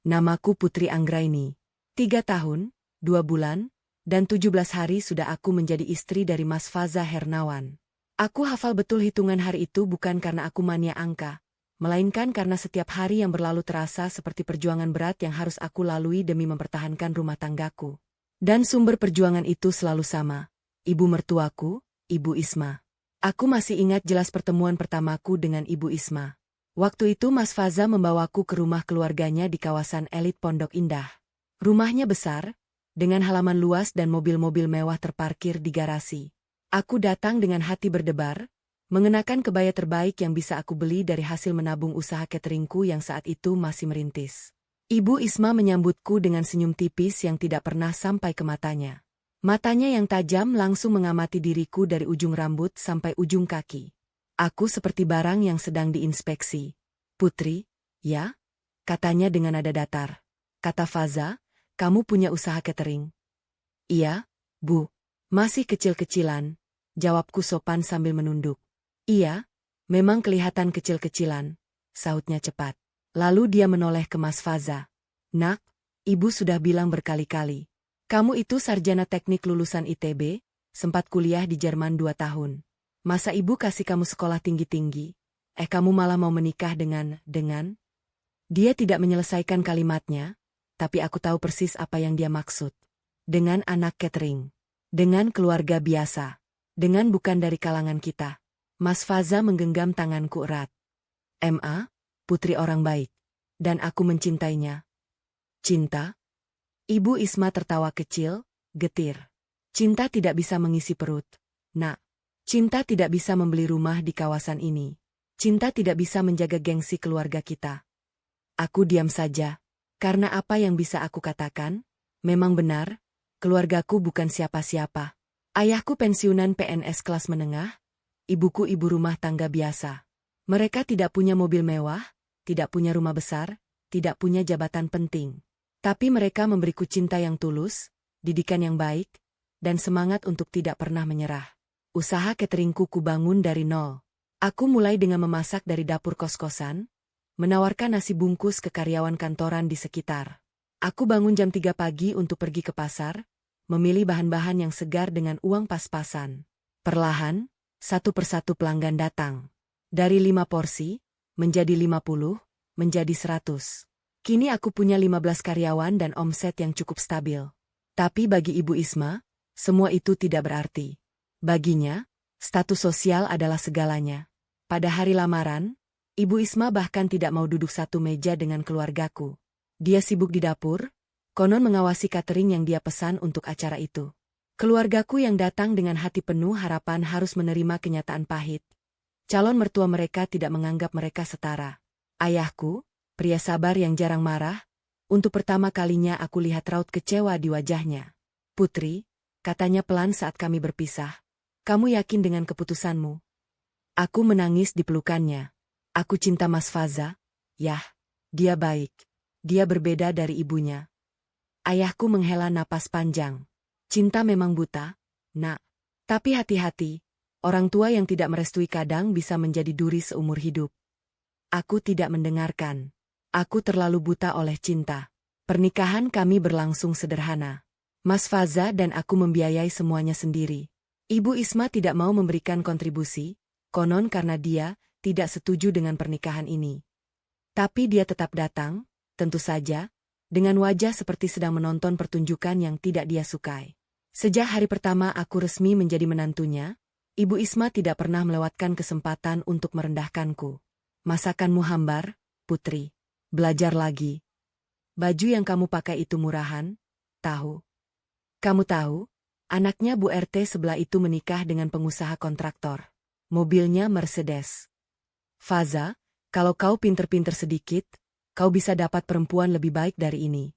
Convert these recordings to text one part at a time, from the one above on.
Namaku Putri Anggraini. 3 tahun, 2 bulan, dan 17 hari sudah aku menjadi istri dari Mas Faza Hernawan. Aku hafal betul hitungan hari itu bukan karena aku mania angka, melainkan karena setiap hari yang berlalu terasa seperti perjuangan berat yang harus aku lalui demi mempertahankan rumah tanggaku. Dan sumber perjuangan itu selalu sama. Ibu mertuaku, Ibu Isma. Aku masih ingat jelas pertemuan pertamaku dengan Ibu Isma. Waktu itu Mas Faza membawaku ke rumah keluarganya di kawasan elit Pondok Indah. Rumahnya besar, dengan halaman luas dan mobil-mobil mewah terparkir di garasi. Aku datang dengan hati berdebar, mengenakan kebaya terbaik yang bisa aku beli dari hasil menabung usaha cateringku yang saat itu masih merintis. Ibu Isma menyambutku dengan senyum tipis yang tidak pernah sampai ke matanya. Matanya yang tajam langsung mengamati diriku dari ujung rambut sampai ujung kaki. Aku seperti barang yang sedang diinspeksi. Putri, ya? Katanya dengan nada datar. Kata Faza, kamu punya usaha catering? Iya, Bu. Masih kecil-kecilan, jawabku sopan sambil menunduk. Iya, memang kelihatan kecil-kecilan, sahutnya cepat. Lalu dia menoleh ke Mas Faza. Nak, ibu sudah bilang berkali-kali. Kamu itu sarjana teknik lulusan ITB, sempat kuliah di Jerman 2 tahun. Masa ibu kasih kamu sekolah tinggi-tinggi? Kamu malah mau menikah dengan... Dia tidak menyelesaikan kalimatnya, tapi aku tahu persis apa yang dia maksud. Dengan anak catering. Dengan keluarga biasa. Dengan bukan dari kalangan kita. Mas Faza menggenggam tanganku erat. Ma, putri orang baik. Dan aku mencintainya. Cinta? Ibu Isma tertawa kecil, getir. Cinta tidak bisa mengisi perut. Nak. Cinta tidak bisa membeli rumah di kawasan ini. Cinta tidak bisa menjaga gengsi keluarga kita. Aku diam saja. Karena apa yang bisa aku katakan? Memang benar, keluargaku bukan siapa-siapa. Ayahku pensiunan PNS kelas menengah, ibuku ibu rumah tangga biasa. Mereka tidak punya mobil mewah, tidak punya rumah besar, tidak punya jabatan penting. Tapi mereka memberiku cinta yang tulus, didikan yang baik, dan semangat untuk tidak pernah menyerah. Usaha cateringku kubangun dari nol. Aku mulai dengan memasak dari dapur kos-kosan, menawarkan nasi bungkus ke karyawan kantoran di sekitar. Aku bangun jam 3 pagi untuk pergi ke pasar, memilih bahan-bahan yang segar dengan uang pas-pasan. Perlahan, satu persatu pelanggan datang. Dari 5 porsi, menjadi 50, menjadi 100. Kini aku punya 15 karyawan dan omset yang cukup stabil. Tapi bagi Ibu Isma, semua itu tidak berarti. Baginya, status sosial adalah segalanya. Pada hari lamaran, Ibu Isma bahkan tidak mau duduk satu meja dengan keluargaku. Dia sibuk di dapur, konon mengawasi catering yang dia pesan untuk acara itu. Keluargaku yang datang dengan hati penuh harapan harus menerima kenyataan pahit. Calon mertua mereka tidak menganggap mereka setara. Ayahku, pria sabar yang jarang marah, untuk pertama kalinya aku lihat raut kecewa di wajahnya. Putri, katanya pelan saat kami berpisah. Kamu yakin dengan keputusanmu? Aku menangis di pelukannya. Aku cinta Mas Faza. Yah, dia baik. Dia berbeda dari ibunya. Ayahku menghela napas panjang. Cinta memang buta, nak. Tapi hati-hati, orang tua yang tidak merestui kadang bisa menjadi duri seumur hidup. Aku tidak mendengarkan. Aku terlalu buta oleh cinta. Pernikahan kami berlangsung sederhana. Mas Faza dan aku membiayai semuanya sendiri. Ibu Isma tidak mau memberikan kontribusi, konon karena dia tidak setuju dengan pernikahan ini. Tapi dia tetap datang, tentu saja, dengan wajah seperti sedang menonton pertunjukan yang tidak dia sukai. Sejak hari pertama aku resmi menjadi menantunya, Ibu Isma tidak pernah melewatkan kesempatan untuk merendahkanku. Masakanmu hambar, Putri. Belajar lagi. Baju yang kamu pakai itu murahan, tahu. Kamu tahu? Anaknya Bu RT sebelah itu menikah dengan pengusaha kontraktor. Mobilnya Mercedes. Faza, kalau kau pinter-pinter sedikit, kau bisa dapat perempuan lebih baik dari ini.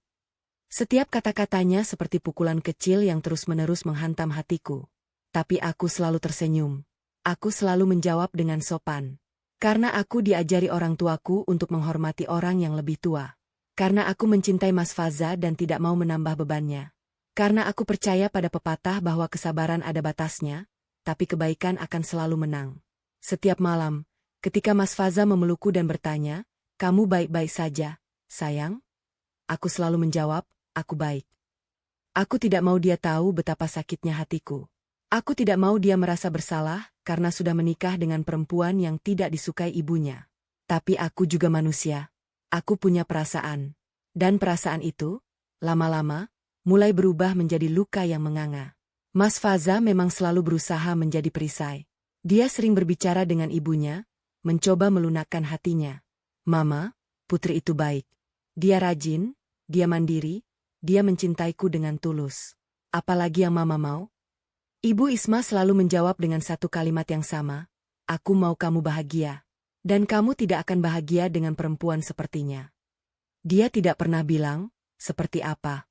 Setiap kata-katanya seperti pukulan kecil yang terus-menerus menghantam hatiku. Tapi aku selalu tersenyum. Aku selalu menjawab dengan sopan. Karena aku diajari orang tuaku untuk menghormati orang yang lebih tua. Karena aku mencintai Mas Faza dan tidak mau menambah bebannya. Karena aku percaya pada pepatah bahwa kesabaran ada batasnya, tapi kebaikan akan selalu menang. Setiap malam, ketika Mas Faza memelukku dan bertanya, "Kamu baik-baik saja, sayang?" Aku selalu menjawab, aku baik. Aku tidak mau dia tahu betapa sakitnya hatiku. Aku tidak mau dia merasa bersalah karena sudah menikah dengan perempuan yang tidak disukai ibunya. Tapi aku juga manusia. Aku punya perasaan. Dan perasaan itu, lama-lama, mulai berubah menjadi luka yang menganga. Mas Faza memang selalu berusaha menjadi perisai. Dia sering berbicara dengan ibunya, mencoba melunakkan hatinya. Mama, putri itu baik. Dia rajin, dia mandiri, dia mencintaiku dengan tulus. Apalagi yang Mama mau? Ibu Isma selalu menjawab dengan satu kalimat yang sama, aku mau kamu bahagia. Dan kamu tidak akan bahagia dengan perempuan sepertinya. Dia tidak pernah bilang, seperti apa.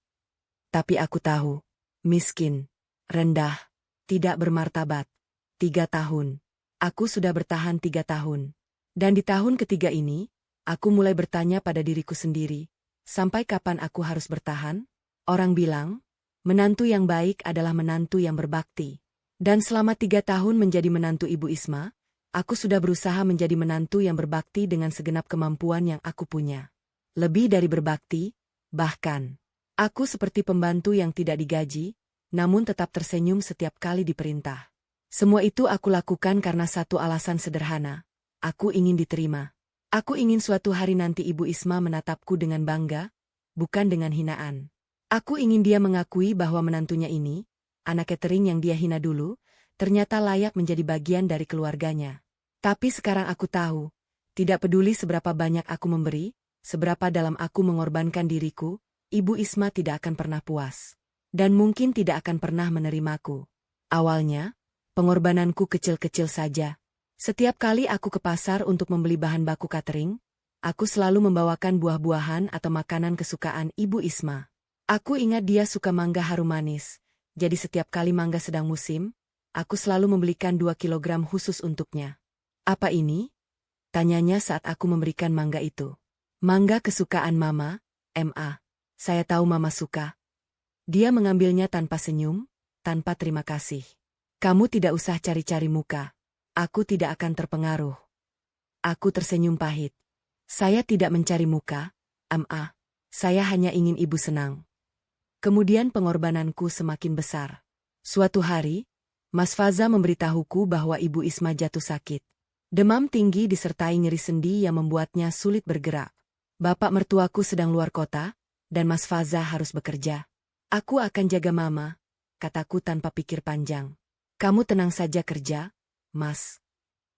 Tapi aku tahu, miskin, rendah, tidak bermartabat. 3 tahun. Aku sudah bertahan 3 tahun. Dan di tahun ketiga ini, aku mulai bertanya pada diriku sendiri, sampai kapan aku harus bertahan? Orang bilang, menantu yang baik adalah menantu yang berbakti. Dan selama 3 tahun menjadi menantu Ibu Isma, aku sudah berusaha menjadi menantu yang berbakti dengan segenap kemampuan yang aku punya. Lebih dari berbakti, bahkan, aku seperti pembantu yang tidak digaji, namun tetap tersenyum setiap kali diperintah. Semua itu aku lakukan karena satu alasan sederhana. Aku ingin diterima. Aku ingin suatu hari nanti Ibu Isma menatapku dengan bangga, bukan dengan hinaan. Aku ingin dia mengakui bahwa menantunya ini, anak catering yang dia hina dulu, ternyata layak menjadi bagian dari keluarganya. Tapi sekarang aku tahu, tidak peduli seberapa banyak aku memberi, seberapa dalam aku mengorbankan diriku, Ibu Isma tidak akan pernah puas. Dan mungkin tidak akan pernah menerimaku. Awalnya, pengorbananku kecil-kecil saja. Setiap kali aku ke pasar untuk membeli bahan baku catering, aku selalu membawakan buah-buahan atau makanan kesukaan Ibu Isma. Aku ingat dia suka mangga harum manis, jadi setiap kali mangga sedang musim, aku selalu membelikan 2 kilogram khusus untuknya. Apa ini? Tanyanya saat aku memberikan mangga itu. Mangga kesukaan Mama, Ma. Saya tahu Mama suka. Dia mengambilnya tanpa senyum, tanpa terima kasih. Kamu tidak usah cari-cari muka. Aku tidak akan terpengaruh. Aku tersenyum pahit. Saya tidak mencari muka, Ma. Saya hanya ingin Ibu senang. Kemudian pengorbananku semakin besar. Suatu hari, Mas Faza memberitahuku bahwa Ibu Isma jatuh sakit. Demam tinggi disertai nyeri sendi yang membuatnya sulit bergerak. Bapak mertuaku sedang luar kota, dan Mas Faza harus bekerja. Aku akan jaga Mama, kataku tanpa pikir panjang. Kamu tenang saja kerja, Mas.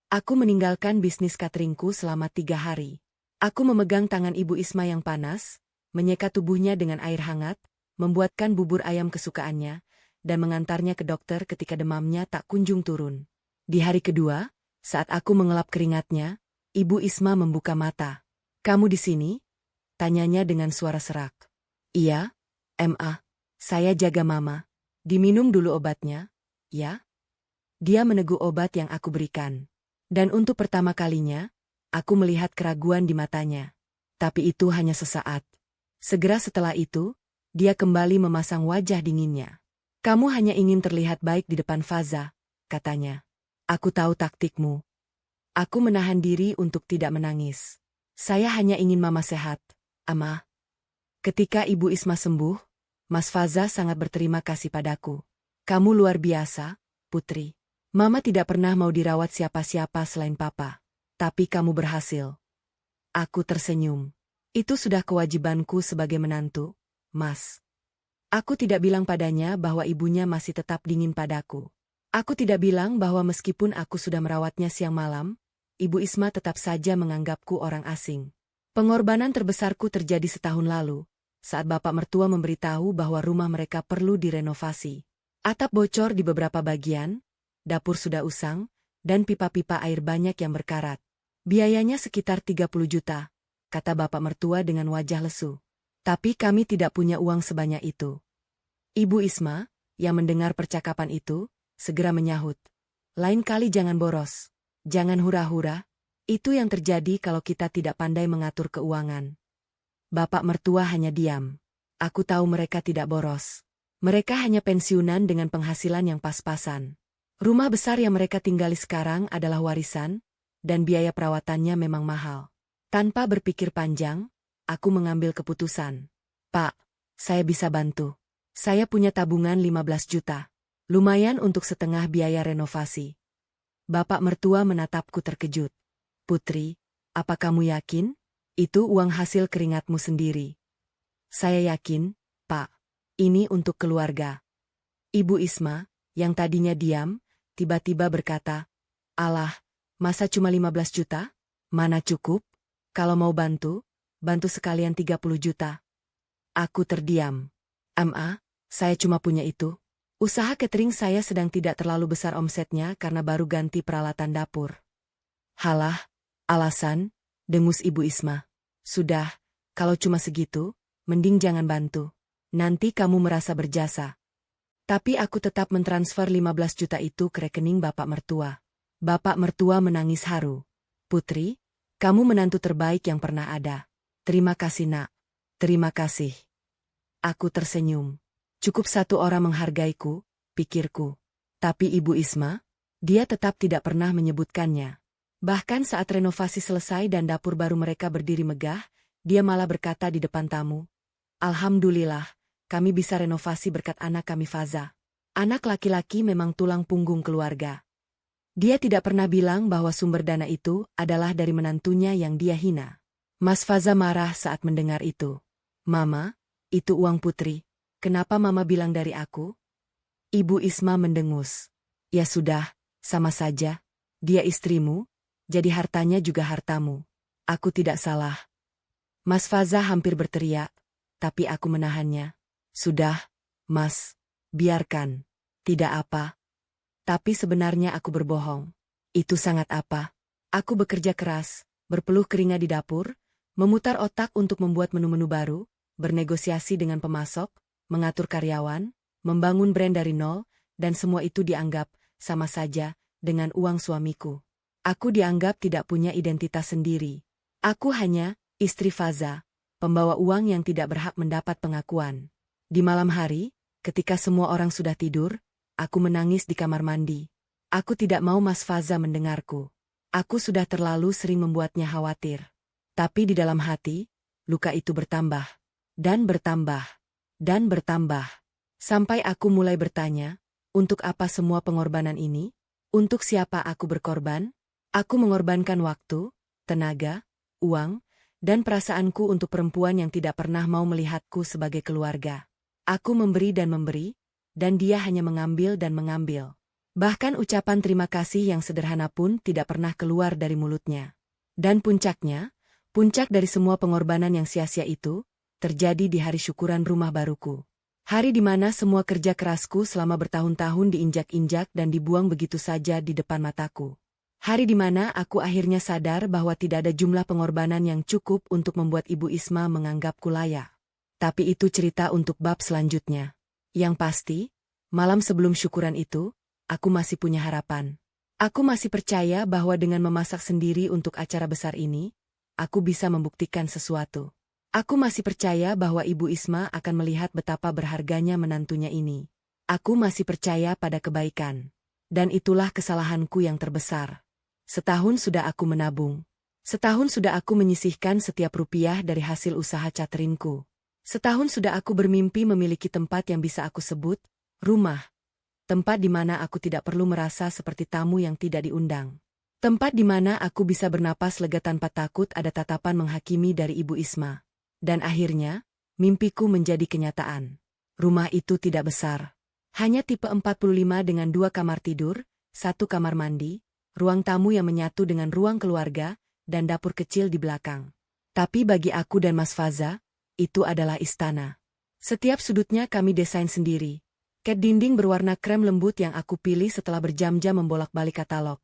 Aku meninggalkan bisnis cateringku selama 3 hari. Aku memegang tangan Ibu Isma yang panas, menyeka tubuhnya dengan air hangat, membuatkan bubur ayam kesukaannya, dan mengantarnya ke dokter ketika demamnya tak kunjung turun. Di hari kedua, saat aku mengelap keringatnya, Ibu Isma membuka mata. Kamu di sini? Tanyanya dengan suara serak. Iya, Ma. Saya jaga Mama. Diminum dulu obatnya, ya? Dia meneguk obat yang aku berikan. Dan untuk pertama kalinya, aku melihat keraguan di matanya. Tapi itu hanya sesaat. Segera setelah itu, dia kembali memasang wajah dinginnya. Kamu hanya ingin terlihat baik di depan Faza, katanya. Aku tahu taktikmu. Aku menahan diri untuk tidak menangis. Saya hanya ingin Mama sehat, Ma. Ketika Ibu Isma sembuh, Mas Faza sangat berterima kasih padaku. Kamu luar biasa, Putri. Mama tidak pernah mau dirawat siapa-siapa selain Papa. Tapi kamu berhasil. Aku tersenyum. Itu sudah kewajibanku sebagai menantu, Mas. Aku tidak bilang padanya bahwa ibunya masih tetap dingin padaku. Aku tidak bilang bahwa meskipun aku sudah merawatnya siang malam, Ibu Isma tetap saja menganggapku orang asing. Pengorbanan terbesarku terjadi setahun lalu, saat bapak mertua memberitahu bahwa rumah mereka perlu direnovasi. Atap bocor di beberapa bagian, dapur sudah usang, dan pipa-pipa air banyak yang berkarat. Biayanya sekitar 30 juta, kata bapak mertua dengan wajah lesu. Tapi kami tidak punya uang sebanyak itu. Ibu Isma, yang mendengar percakapan itu, segera menyahut. Lain kali jangan boros. Jangan hura-hura. Itu yang terjadi kalau kita tidak pandai mengatur keuangan. Bapak mertua hanya diam. Aku tahu mereka tidak boros. Mereka hanya pensiunan dengan penghasilan yang pas-pasan. Rumah besar yang mereka tinggali sekarang adalah warisan, dan biaya perawatannya memang mahal. Tanpa berpikir panjang, aku mengambil keputusan. Pak, saya bisa bantu. Saya punya tabungan 15 juta. Lumayan untuk setengah biaya renovasi. Bapak mertua menatapku terkejut. Putri, apa kamu yakin? Itu uang hasil keringatmu sendiri. Saya yakin, Pak. Ini untuk keluarga. Ibu Isma, yang tadinya diam, tiba-tiba berkata, "Alah, masa cuma 15 juta? Mana cukup? Kalau mau bantu, bantu sekalian 30 juta. Aku terdiam. Saya cuma punya itu. Usaha catering saya sedang tidak terlalu besar omsetnya karena baru ganti peralatan dapur. Halah, alasan, dengus Ibu Isma. Sudah, kalau cuma segitu, mending jangan bantu. Nanti kamu merasa berjasa. Tapi aku tetap mentransfer 15 juta itu ke rekening Bapak mertua. Bapak mertua menangis haru. Putri, kamu menantu terbaik yang pernah ada. Terima kasih, Nak. Terima kasih. Aku tersenyum. Cukup satu orang menghargaiku, pikirku. Tapi Ibu Isma, dia tetap tidak pernah menyebutkannya. Bahkan saat renovasi selesai dan dapur baru mereka berdiri megah, dia malah berkata di depan tamu, "Alhamdulillah, kami bisa renovasi berkat anak kami Faza. Anak laki-laki memang tulang punggung keluarga." Dia tidak pernah bilang bahwa sumber dana itu adalah dari menantunya yang dia hina. Mas Faza marah saat mendengar itu. "Mama, itu uang Putri. Kenapa Mama bilang dari aku?" Ibu Isma mendengus. "Ya sudah, sama saja. Dia istrimu, jadi hartanya juga hartamu. Aku tidak salah." Mas Faza hampir berteriak, tapi aku menahannya. "Sudah, Mas. Biarkan. Tidak apa. Tapi sebenarnya aku berbohong." "Itu sangat apa?" "Aku bekerja keras, berpeluh keringat di dapur, memutar otak untuk membuat menu-menu baru, bernegosiasi dengan pemasok, mengatur karyawan, membangun brand dari nol, dan semua itu dianggap sama saja dengan uang suamiku. Aku dianggap tidak punya identitas sendiri. Aku hanya istri Faza, pembawa uang yang tidak berhak mendapat pengakuan." Di malam hari, ketika semua orang sudah tidur, aku menangis di kamar mandi. Aku tidak mau Mas Faza mendengarku. Aku sudah terlalu sering membuatnya khawatir. Tapi di dalam hati, luka itu bertambah. Dan bertambah. Dan bertambah. Sampai aku mulai bertanya, untuk apa semua pengorbanan ini? Untuk siapa aku berkorban? Aku mengorbankan waktu, tenaga, uang, dan perasaanku untuk perempuan yang tidak pernah mau melihatku sebagai keluarga. Aku memberi, dan dia hanya mengambil dan mengambil. Bahkan ucapan terima kasih yang sederhana pun tidak pernah keluar dari mulutnya. Dan puncak dari semua pengorbanan yang sia-sia itu, terjadi di hari syukuran rumah baruku. Hari di mana semua kerja kerasku selama bertahun-tahun diinjak-injak dan dibuang begitu saja di depan mataku. Hari di mana aku akhirnya sadar bahwa tidak ada jumlah pengorbanan yang cukup untuk membuat Ibu Isma menganggapku layak. Tapi itu cerita untuk bab selanjutnya. Yang pasti, malam sebelum syukuran itu, aku masih punya harapan. Aku masih percaya bahwa dengan memasak sendiri untuk acara besar ini, aku bisa membuktikan sesuatu. Aku masih percaya bahwa Ibu Isma akan melihat betapa berharganya menantunya ini. Aku masih percaya pada kebaikan. Dan itulah kesalahanku yang terbesar. Setahun sudah aku menabung. Setahun sudah aku menyisihkan setiap rupiah dari hasil usaha cateringku. Setahun sudah aku bermimpi memiliki tempat yang bisa aku sebut rumah. Tempat di mana aku tidak perlu merasa seperti tamu yang tidak diundang. Tempat di mana aku bisa bernapas lega tanpa takut ada tatapan menghakimi dari Ibu Isma. Dan akhirnya, mimpiku menjadi kenyataan. Rumah itu tidak besar. Hanya tipe 45 dengan 2 kamar tidur, 1 kamar mandi, ruang tamu yang menyatu dengan ruang keluarga, dan dapur kecil di belakang. Tapi bagi aku dan Mas Faza, itu adalah istana. Setiap sudutnya kami desain sendiri. Cat dinding berwarna krem lembut yang aku pilih setelah berjam-jam membolak-balik katalog.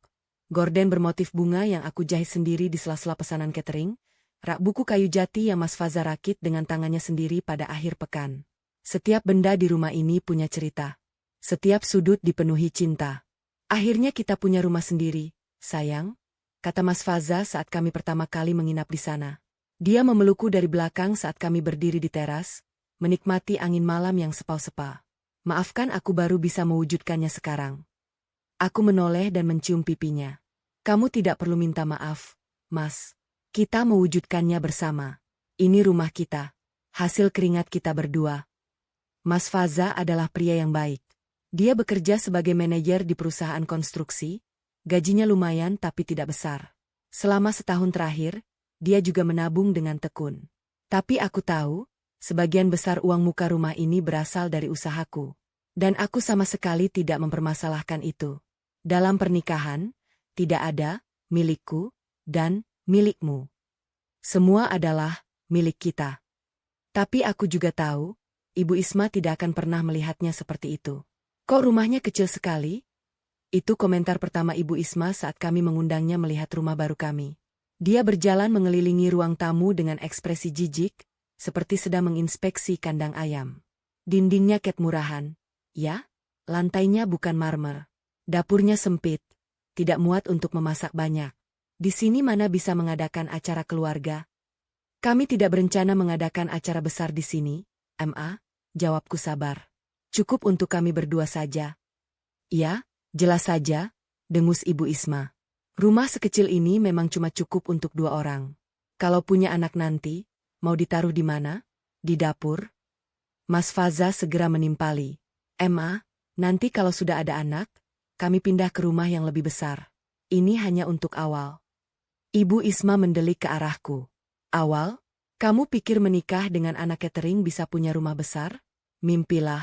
Gorden bermotif bunga yang aku jahit sendiri di sela-sela pesanan catering. Rak buku kayu jati yang Mas Faza rakit dengan tangannya sendiri pada akhir pekan. Setiap benda di rumah ini punya cerita. Setiap sudut dipenuhi cinta. "Akhirnya kita punya rumah sendiri, sayang," kata Mas Faza saat kami pertama kali menginap di sana. Dia memelukku dari belakang saat kami berdiri di teras, menikmati angin malam yang sepau-sepa. "Maafkan aku baru bisa mewujudkannya sekarang." Aku menoleh dan mencium pipinya. "Kamu tidak perlu minta maaf, Mas. Kita mewujudkannya bersama. Ini rumah kita. Hasil keringat kita berdua. Mas Faza adalah pria yang baik. Dia bekerja sebagai manajer di perusahaan konstruksi, gajinya lumayan tapi tidak besar. Selama setahun terakhir, dia juga menabung dengan tekun. Tapi aku tahu, sebagian besar uang muka rumah ini berasal dari usahaku. Dan aku sama sekali tidak mempermasalahkan itu. Dalam pernikahan, tidak ada milikku dan milikmu. Semua adalah milik kita. Tapi aku juga tahu, Ibu Isma tidak akan pernah melihatnya seperti itu. Kok rumahnya kecil sekali? Itu komentar pertama Ibu Isma saat kami mengundangnya melihat rumah baru kami. Dia berjalan mengelilingi ruang tamu dengan ekspresi jijik, seperti sedang menginspeksi kandang ayam. Dindingnya cat murahan. Ya, lantainya bukan marmer. Dapurnya sempit, tidak muat untuk memasak banyak. Di sini mana bisa mengadakan acara keluarga? Kami tidak berencana mengadakan acara besar di sini, Ma, jawabku sabar. Cukup untuk kami berdua saja. Ya, jelas saja, dengus Ibu Isma. Rumah sekecil ini memang cuma cukup untuk 2 orang. Kalau punya anak nanti, mau ditaruh di mana? Di dapur? Mas Faza segera menimpali. Ma, nanti kalau sudah ada anak, kami pindah ke rumah yang lebih besar. Ini hanya untuk awal. Ibu Isma mendelik ke arahku. Awal? Kamu pikir menikah dengan anak catering bisa punya rumah besar? Mimpilah.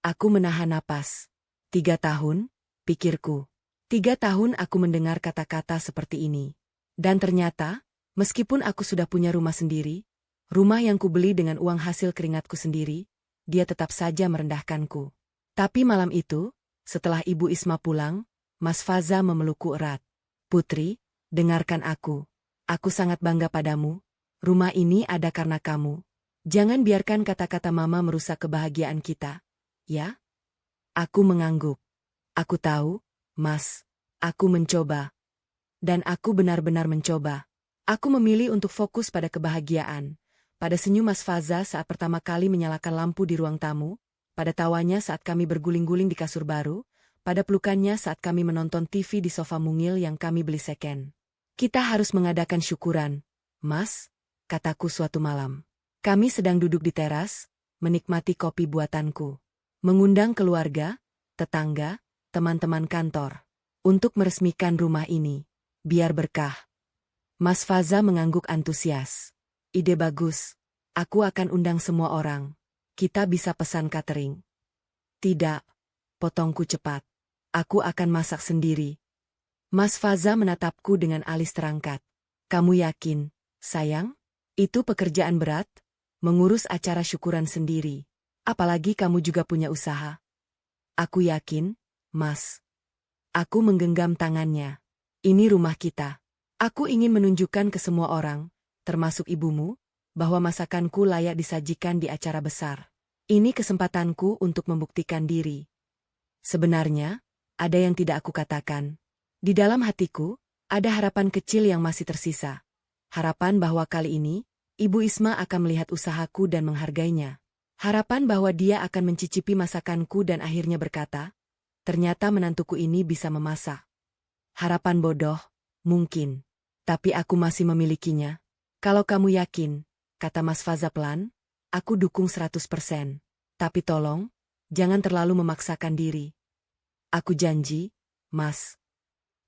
Aku menahan napas. 3 tahun, pikirku. 3 tahun aku mendengar kata-kata seperti ini. Dan ternyata, meskipun aku sudah punya rumah sendiri, rumah yang kubeli dengan uang hasil keringatku sendiri, dia tetap saja merendahkanku. Tapi malam itu, setelah Ibu Isma pulang, Mas Faza memelukku erat. Putri, dengarkan aku. Aku sangat bangga padamu. Rumah ini ada karena kamu. Jangan biarkan kata-kata mama merusak kebahagiaan kita. Ya? Aku mengangguk. Aku tahu, Mas. Aku mencoba. Dan aku benar-benar mencoba. Aku memilih untuk fokus pada kebahagiaan. Pada senyum Mas Faza saat pertama kali menyalakan lampu di ruang tamu, pada tawanya saat kami berguling-guling di kasur baru, pada pelukannya saat kami menonton TV di sofa mungil yang kami beli second. Kita harus mengadakan syukuran, Mas, kataku suatu malam. Kami sedang duduk di teras, menikmati kopi buatanku. Mengundang keluarga, tetangga, teman-teman kantor. Untuk meresmikan rumah ini. Biar berkah. Mas Faza mengangguk antusias. Ide bagus. Aku akan undang semua orang. Kita bisa pesan catering. Tidak. Potongku cepat. Aku akan masak sendiri. Mas Faza menatapku dengan alis terangkat. Kamu yakin, sayang? Itu pekerjaan berat? Mengurus acara syukuran sendiri. Apalagi kamu juga punya usaha. Aku yakin, Mas. Aku menggenggam tangannya. Ini rumah kita. Aku ingin menunjukkan ke semua orang, termasuk ibumu, bahwa masakanku layak disajikan di acara besar. Ini kesempatanku untuk membuktikan diri. Sebenarnya, ada yang tidak aku katakan. Di dalam hatiku, ada harapan kecil yang masih tersisa. Harapan bahwa kali ini, Ibu Isma akan melihat usahaku dan menghargainya. Harapan bahwa dia akan mencicipi masakanku dan akhirnya berkata, ternyata menantuku ini bisa memasak. Harapan bodoh, mungkin. Tapi aku masih memilikinya. Kalau kamu yakin, kata Mas Faza pelan, aku dukung 100%. Tapi tolong, jangan terlalu memaksakan diri. Aku janji, Mas.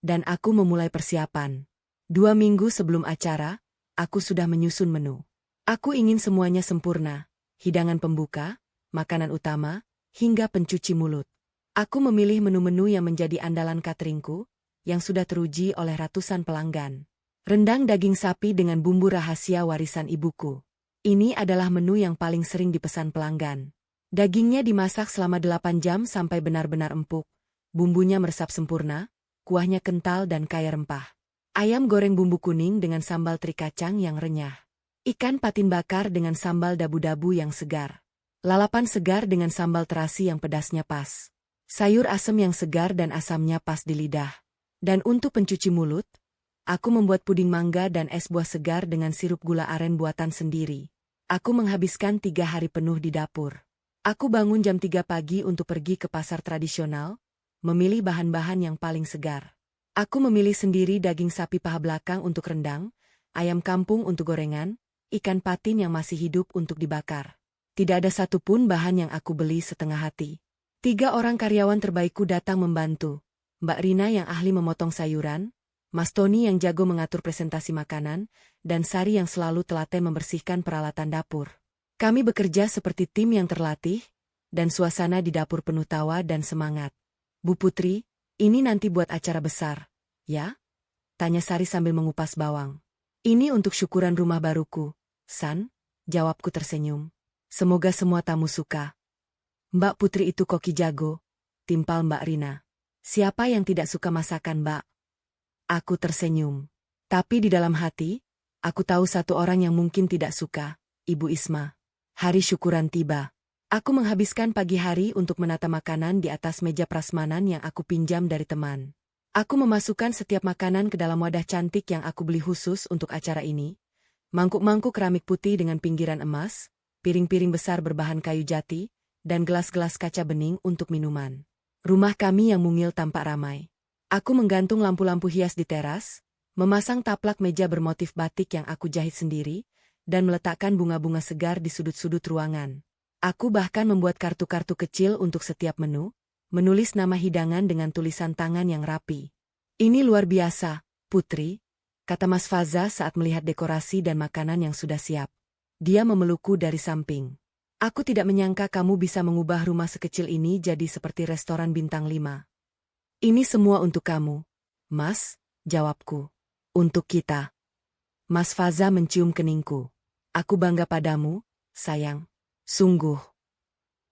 Dan aku memulai persiapan. 2 minggu sebelum acara, aku sudah menyusun menu. Aku ingin semuanya sempurna. Hidangan pembuka, makanan utama, hingga pencuci mulut. Aku memilih menu-menu yang menjadi andalan cateringku, yang sudah teruji oleh ratusan pelanggan. Rendang daging sapi dengan bumbu rahasia warisan ibuku. Ini adalah menu yang paling sering dipesan pelanggan. Dagingnya dimasak selama 8 jam sampai benar-benar empuk. Bumbunya meresap sempurna, kuahnya kental dan kaya rempah. Ayam goreng bumbu kuning dengan sambal teri kacang yang renyah. Ikan patin bakar dengan sambal dabu-dabu yang segar. Lalapan segar dengan sambal terasi yang pedasnya pas. Sayur asem yang segar dan asamnya pas di lidah. Dan untuk pencuci mulut, aku membuat puding mangga dan es buah segar dengan sirup gula aren buatan sendiri. Aku menghabiskan 3 hari penuh di dapur. Aku bangun jam 3 pagi untuk pergi ke pasar tradisional, memilih bahan-bahan yang paling segar. Aku memilih sendiri daging sapi paha belakang untuk rendang, ayam kampung untuk gorengan, ikan patin yang masih hidup untuk dibakar. Tidak ada satupun bahan yang aku beli setengah hati. 3 orang karyawan terbaikku datang membantu. Mbak Rina yang ahli memotong sayuran, Mas Tony yang jago mengatur presentasi makanan, dan Sari yang selalu telaten membersihkan peralatan dapur. Kami bekerja seperti tim yang terlatih, dan suasana di dapur penuh tawa dan semangat. Bu Putri, ini nanti buat acara besar, ya? Tanya Sari sambil mengupas bawang. Ini untuk syukuran rumah baruku, San, jawabku tersenyum. Semoga semua tamu suka. Mbak Putri itu koki jago, timpal Mbak Rina. Siapa yang tidak suka masakan Mbak? Aku tersenyum. Tapi di dalam hati, aku tahu satu orang yang mungkin tidak suka, Ibu Isma. Hari syukuran tiba. Aku menghabiskan pagi hari untuk menata makanan di atas meja prasmanan yang aku pinjam dari teman. Aku memasukkan setiap makanan ke dalam wadah cantik yang aku beli khusus untuk acara ini. Mangkuk-mangkuk keramik putih dengan pinggiran emas, piring-piring besar berbahan kayu jati, dan gelas-gelas kaca bening untuk minuman. Rumah kami yang mungil tampak ramai. Aku menggantung lampu-lampu hias di teras, memasang taplak meja bermotif batik yang aku jahit sendiri, dan meletakkan bunga-bunga segar di sudut-sudut ruangan. Aku bahkan membuat kartu-kartu kecil untuk setiap menu, menulis nama hidangan dengan tulisan tangan yang rapi. Ini luar biasa, Putri, kata Mas Faza saat melihat dekorasi dan makanan yang sudah siap. Dia memelukku dari samping. Aku tidak menyangka kamu bisa mengubah rumah sekecil ini jadi seperti restoran bintang 5. Ini semua untuk kamu, Mas, jawabku. Untuk kita. Mas Faza mencium keningku. Aku bangga padamu, sayang. Sungguh.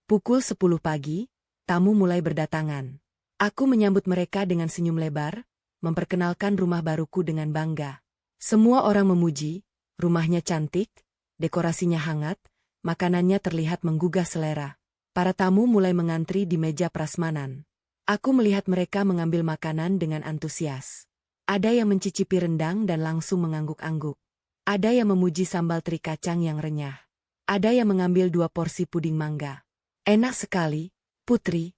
Pukul 10 pagi, tamu mulai berdatangan. Aku menyambut mereka dengan senyum lebar, memperkenalkan rumah baruku dengan bangga. Semua orang memuji, rumahnya cantik, dekorasinya hangat, makanannya terlihat menggugah selera. Para tamu mulai mengantri di meja prasmanan. Aku melihat mereka mengambil makanan dengan antusias. Ada yang mencicipi rendang dan langsung mengangguk-angguk. Ada yang memuji sambal teri kacang yang renyah. Ada yang mengambil 2 porsi puding mangga. Enak sekali, Putri,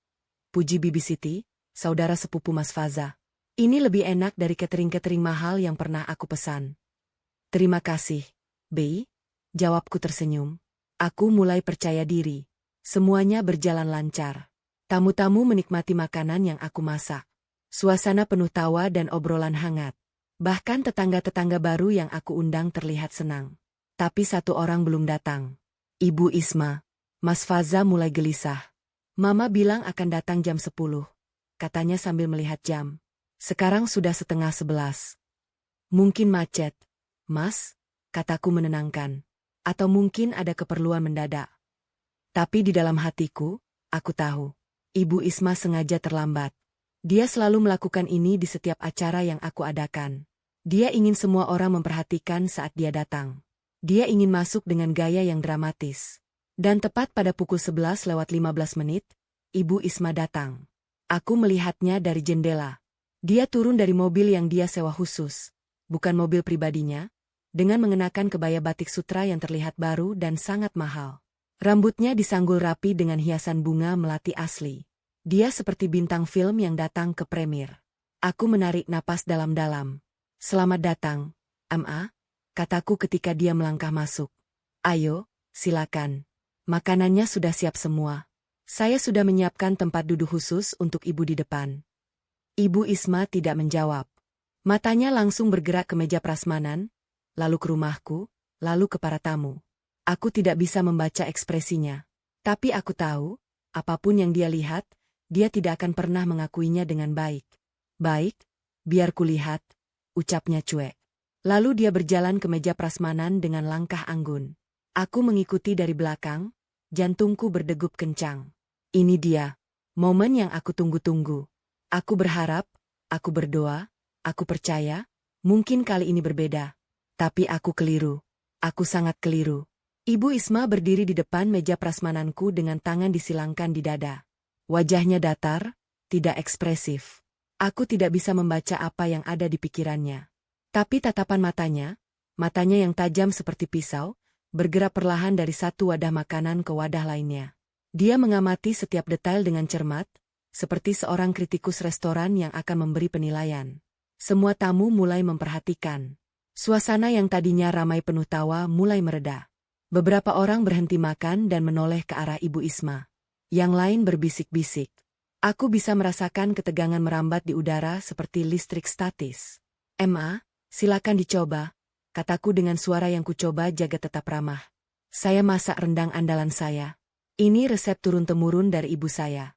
puji Bibi Siti, saudara sepupu Mas Faza. Ini lebih enak dari catering-catering mahal yang pernah aku pesan. Terima kasih, Bei, jawabku tersenyum. Aku mulai percaya diri. Semuanya berjalan lancar. Tamu-tamu menikmati makanan yang aku masak. Suasana penuh tawa dan obrolan hangat. Bahkan tetangga-tetangga baru yang aku undang terlihat senang. Tapi satu orang belum datang. Ibu Isma. Mas Faza mulai gelisah. Mama bilang akan datang jam 10. Katanya sambil melihat jam. Sekarang sudah setengah 11. Mungkin macet. Mas, kataku menenangkan. Atau mungkin ada keperluan mendadak. Tapi di dalam hatiku, aku tahu. Ibu Isma sengaja terlambat. Dia selalu melakukan ini di setiap acara yang aku adakan. Dia ingin semua orang memperhatikan saat dia datang. Dia ingin masuk dengan gaya yang dramatis. Dan tepat pada pukul 11:15, Ibu Isma datang. Aku melihatnya dari jendela. Dia turun dari mobil yang dia sewa khusus, bukan mobil pribadinya, dengan mengenakan kebaya batik sutra yang terlihat baru dan sangat mahal. Rambutnya disanggul rapi dengan hiasan bunga melati asli. Dia seperti bintang film yang datang ke premier. Aku menarik napas dalam-dalam. Selamat datang, Ma, kataku ketika dia melangkah masuk. Ayo, silakan. Makanannya sudah siap semua. Saya sudah menyiapkan tempat duduk khusus untuk ibu di depan. Ibu Isma tidak menjawab. Matanya langsung bergerak ke meja prasmanan, lalu ke rumahku, lalu ke para tamu. Aku tidak bisa membaca ekspresinya. Tapi aku tahu, apapun yang dia lihat, dia tidak akan pernah mengakuinya dengan baik. Baik, biar kulihat, ucapnya cuek. Lalu dia berjalan ke meja prasmanan dengan langkah anggun. Aku mengikuti dari belakang, jantungku berdegup kencang. Ini dia, momen yang aku tunggu-tunggu. Aku berharap, aku berdoa, aku percaya, mungkin kali ini berbeda. Tapi aku keliru. Aku sangat keliru. Ibu Isma berdiri di depan meja prasmananku dengan tangan disilangkan di dada. Wajahnya datar, tidak ekspresif. Aku tidak bisa membaca apa yang ada di pikirannya. Tapi tatapan matanya yang tajam seperti pisau, bergerak perlahan dari satu wadah makanan ke wadah lainnya. Dia mengamati setiap detail dengan cermat, seperti seorang kritikus restoran yang akan memberi penilaian. Semua tamu mulai memperhatikan. Suasana yang tadinya ramai penuh tawa mulai mereda. Beberapa orang berhenti makan dan menoleh ke arah Ibu Isma. Yang lain berbisik-bisik. Aku bisa merasakan ketegangan merambat di udara seperti listrik statis. "Ma, silakan dicoba," kataku dengan suara yang kucoba jaga tetap ramah. "Saya masak rendang andalan saya. Ini resep turun-temurun dari ibu saya."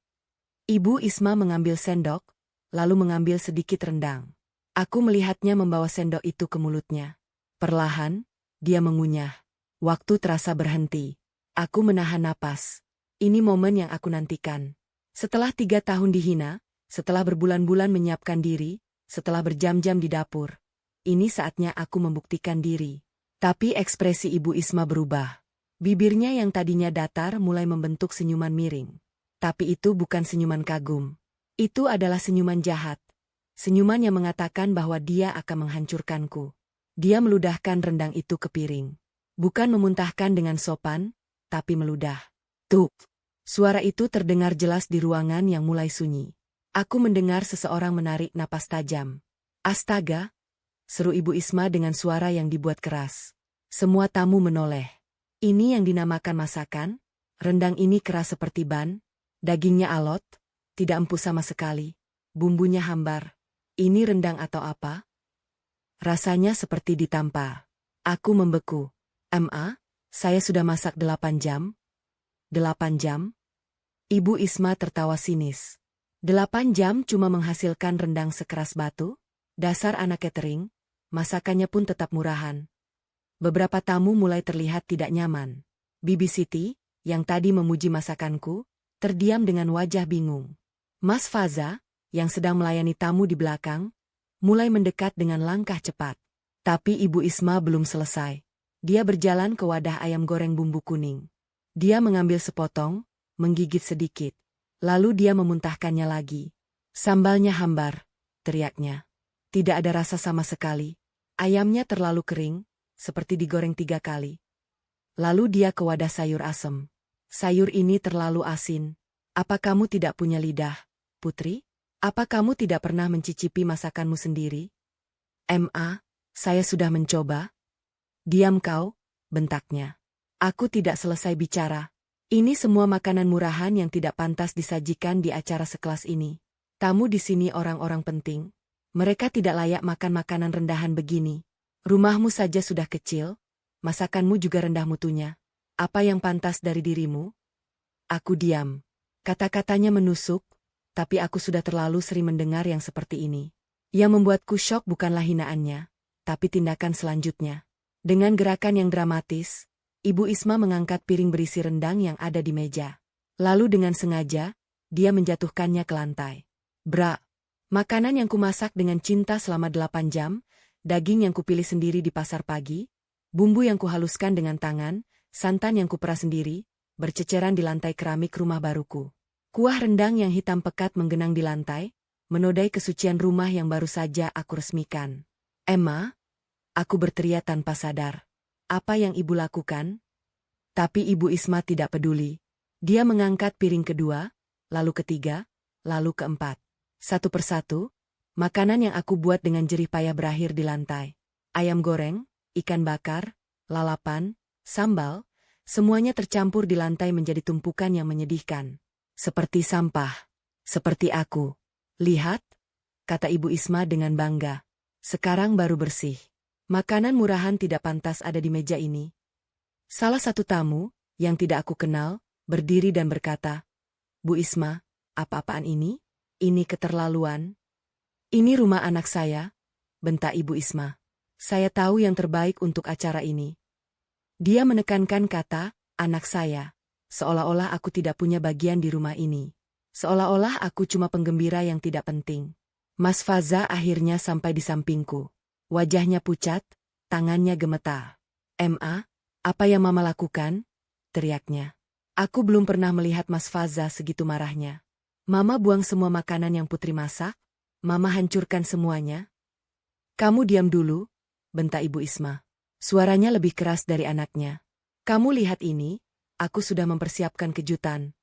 Ibu Isma mengambil sendok, lalu mengambil sedikit rendang. Aku melihatnya membawa sendok itu ke mulutnya. Perlahan, dia mengunyah. Waktu terasa berhenti. Aku menahan napas. Ini momen yang aku nantikan. Setelah 3 tahun dihina, setelah berbulan-bulan menyiapkan diri, setelah berjam-jam di dapur, ini saatnya aku membuktikan diri. Tapi ekspresi Ibu Isma berubah. Bibirnya yang tadinya datar mulai membentuk senyuman miring. Tapi itu bukan senyuman kagum. Itu adalah senyuman jahat. Senyuman yang mengatakan bahwa dia akan menghancurkanku. Dia meludahkan rendang itu ke piring. Bukan memuntahkan dengan sopan, tapi meludah. Tuk! Suara itu terdengar jelas di ruangan yang mulai sunyi. Aku mendengar seseorang menarik napas tajam. "Astaga!" seru Ibu Isma dengan suara yang dibuat keras. Semua tamu menoleh. Ini yang dinamakan masakan? Rendang ini keras seperti ban. Dagingnya alot, tidak empuk sama sekali. Bumbunya hambar. Ini rendang atau apa? Rasanya seperti ditampar. Aku membeku. "Ma, saya sudah masak 8 jam." 8 jam? Ibu Isma tertawa sinis. 8 jam cuma menghasilkan rendang sekeras batu? Dasar anak catering, masakannya pun tetap murahan. Beberapa tamu mulai terlihat tidak nyaman. Bibi Siti, yang tadi memuji masakanku, terdiam dengan wajah bingung. Mas Faza, yang sedang melayani tamu di belakang, mulai mendekat dengan langkah cepat. Tapi Ibu Isma belum selesai. Dia berjalan ke wadah ayam goreng bumbu kuning. Dia mengambil sepotong, menggigit sedikit. Lalu dia memuntahkannya lagi. "Sambalnya hambar," teriaknya. "Tidak ada rasa sama sekali. Ayamnya terlalu kering, seperti digoreng 3 kali." Lalu dia ke wadah sayur asem. "Sayur ini terlalu asin. Apa kamu tidak punya lidah, Putri? Apa kamu tidak pernah mencicipi masakanmu sendiri?" "Ma, saya sudah mencoba." "Diam kau," bentaknya. Aku tidak selesai bicara. Ini semua makanan murahan yang tidak pantas disajikan di acara sekelas ini. Tamu di sini orang-orang penting. Mereka tidak layak makan makanan rendahan begini. Rumahmu saja sudah kecil, masakanmu juga rendah mutunya. Apa yang pantas dari dirimu? Aku diam. Kata-katanya menusuk, tapi aku sudah terlalu sering mendengar yang seperti ini. Yang membuatku syok bukanlah hinaannya, tapi tindakan selanjutnya. Dengan gerakan yang dramatis, Ibu Isma mengangkat piring berisi rendang yang ada di meja. Lalu dengan sengaja, dia menjatuhkannya ke lantai. "Bra, makanan yang kumasak dengan cinta selama 8 jam, daging yang kupilih sendiri di pasar pagi, bumbu yang kuhaluskan dengan tangan, santan yang kuperas sendiri, berceceran di lantai keramik rumah baruku. Kuah rendang yang hitam pekat menggenang di lantai, menodai kesucian rumah yang baru saja aku resmikan." "Emma," aku berteriak tanpa sadar. "Apa yang ibu lakukan?" Tapi Ibu Isma tidak peduli. Dia mengangkat piring kedua, lalu ketiga, lalu keempat. Satu persatu, makanan yang aku buat dengan jerih payah berakhir di lantai. Ayam goreng, ikan bakar, lalapan, sambal, semuanya tercampur di lantai menjadi tumpukan yang menyedihkan. Seperti sampah. Seperti aku. "Lihat," kata Ibu Isma dengan bangga. "Sekarang baru bersih. Makanan murahan tidak pantas ada di meja ini." Salah satu tamu, yang tidak aku kenal, berdiri dan berkata, "Bu Isma, apa-apaan ini? Ini keterlaluan." "Ini rumah anak saya," bentak Ibu Isma. "Saya tahu yang terbaik untuk acara ini." Dia menekankan kata, "anak saya." Seolah-olah aku tidak punya bagian di rumah ini. Seolah-olah aku cuma penggembira yang tidak penting. Mas Faza akhirnya sampai di sampingku. Wajahnya pucat, tangannya gemetar. "Ma, apa yang Mama lakukan?" teriaknya. Aku belum pernah melihat Mas Faza segitu marahnya. "Mama buang semua makanan yang Putri masak? Mama hancurkan semuanya?" "Kamu diam dulu," bentak Ibu Isma. Suaranya lebih keras dari anaknya. "Kamu lihat ini, aku sudah mempersiapkan kejutan."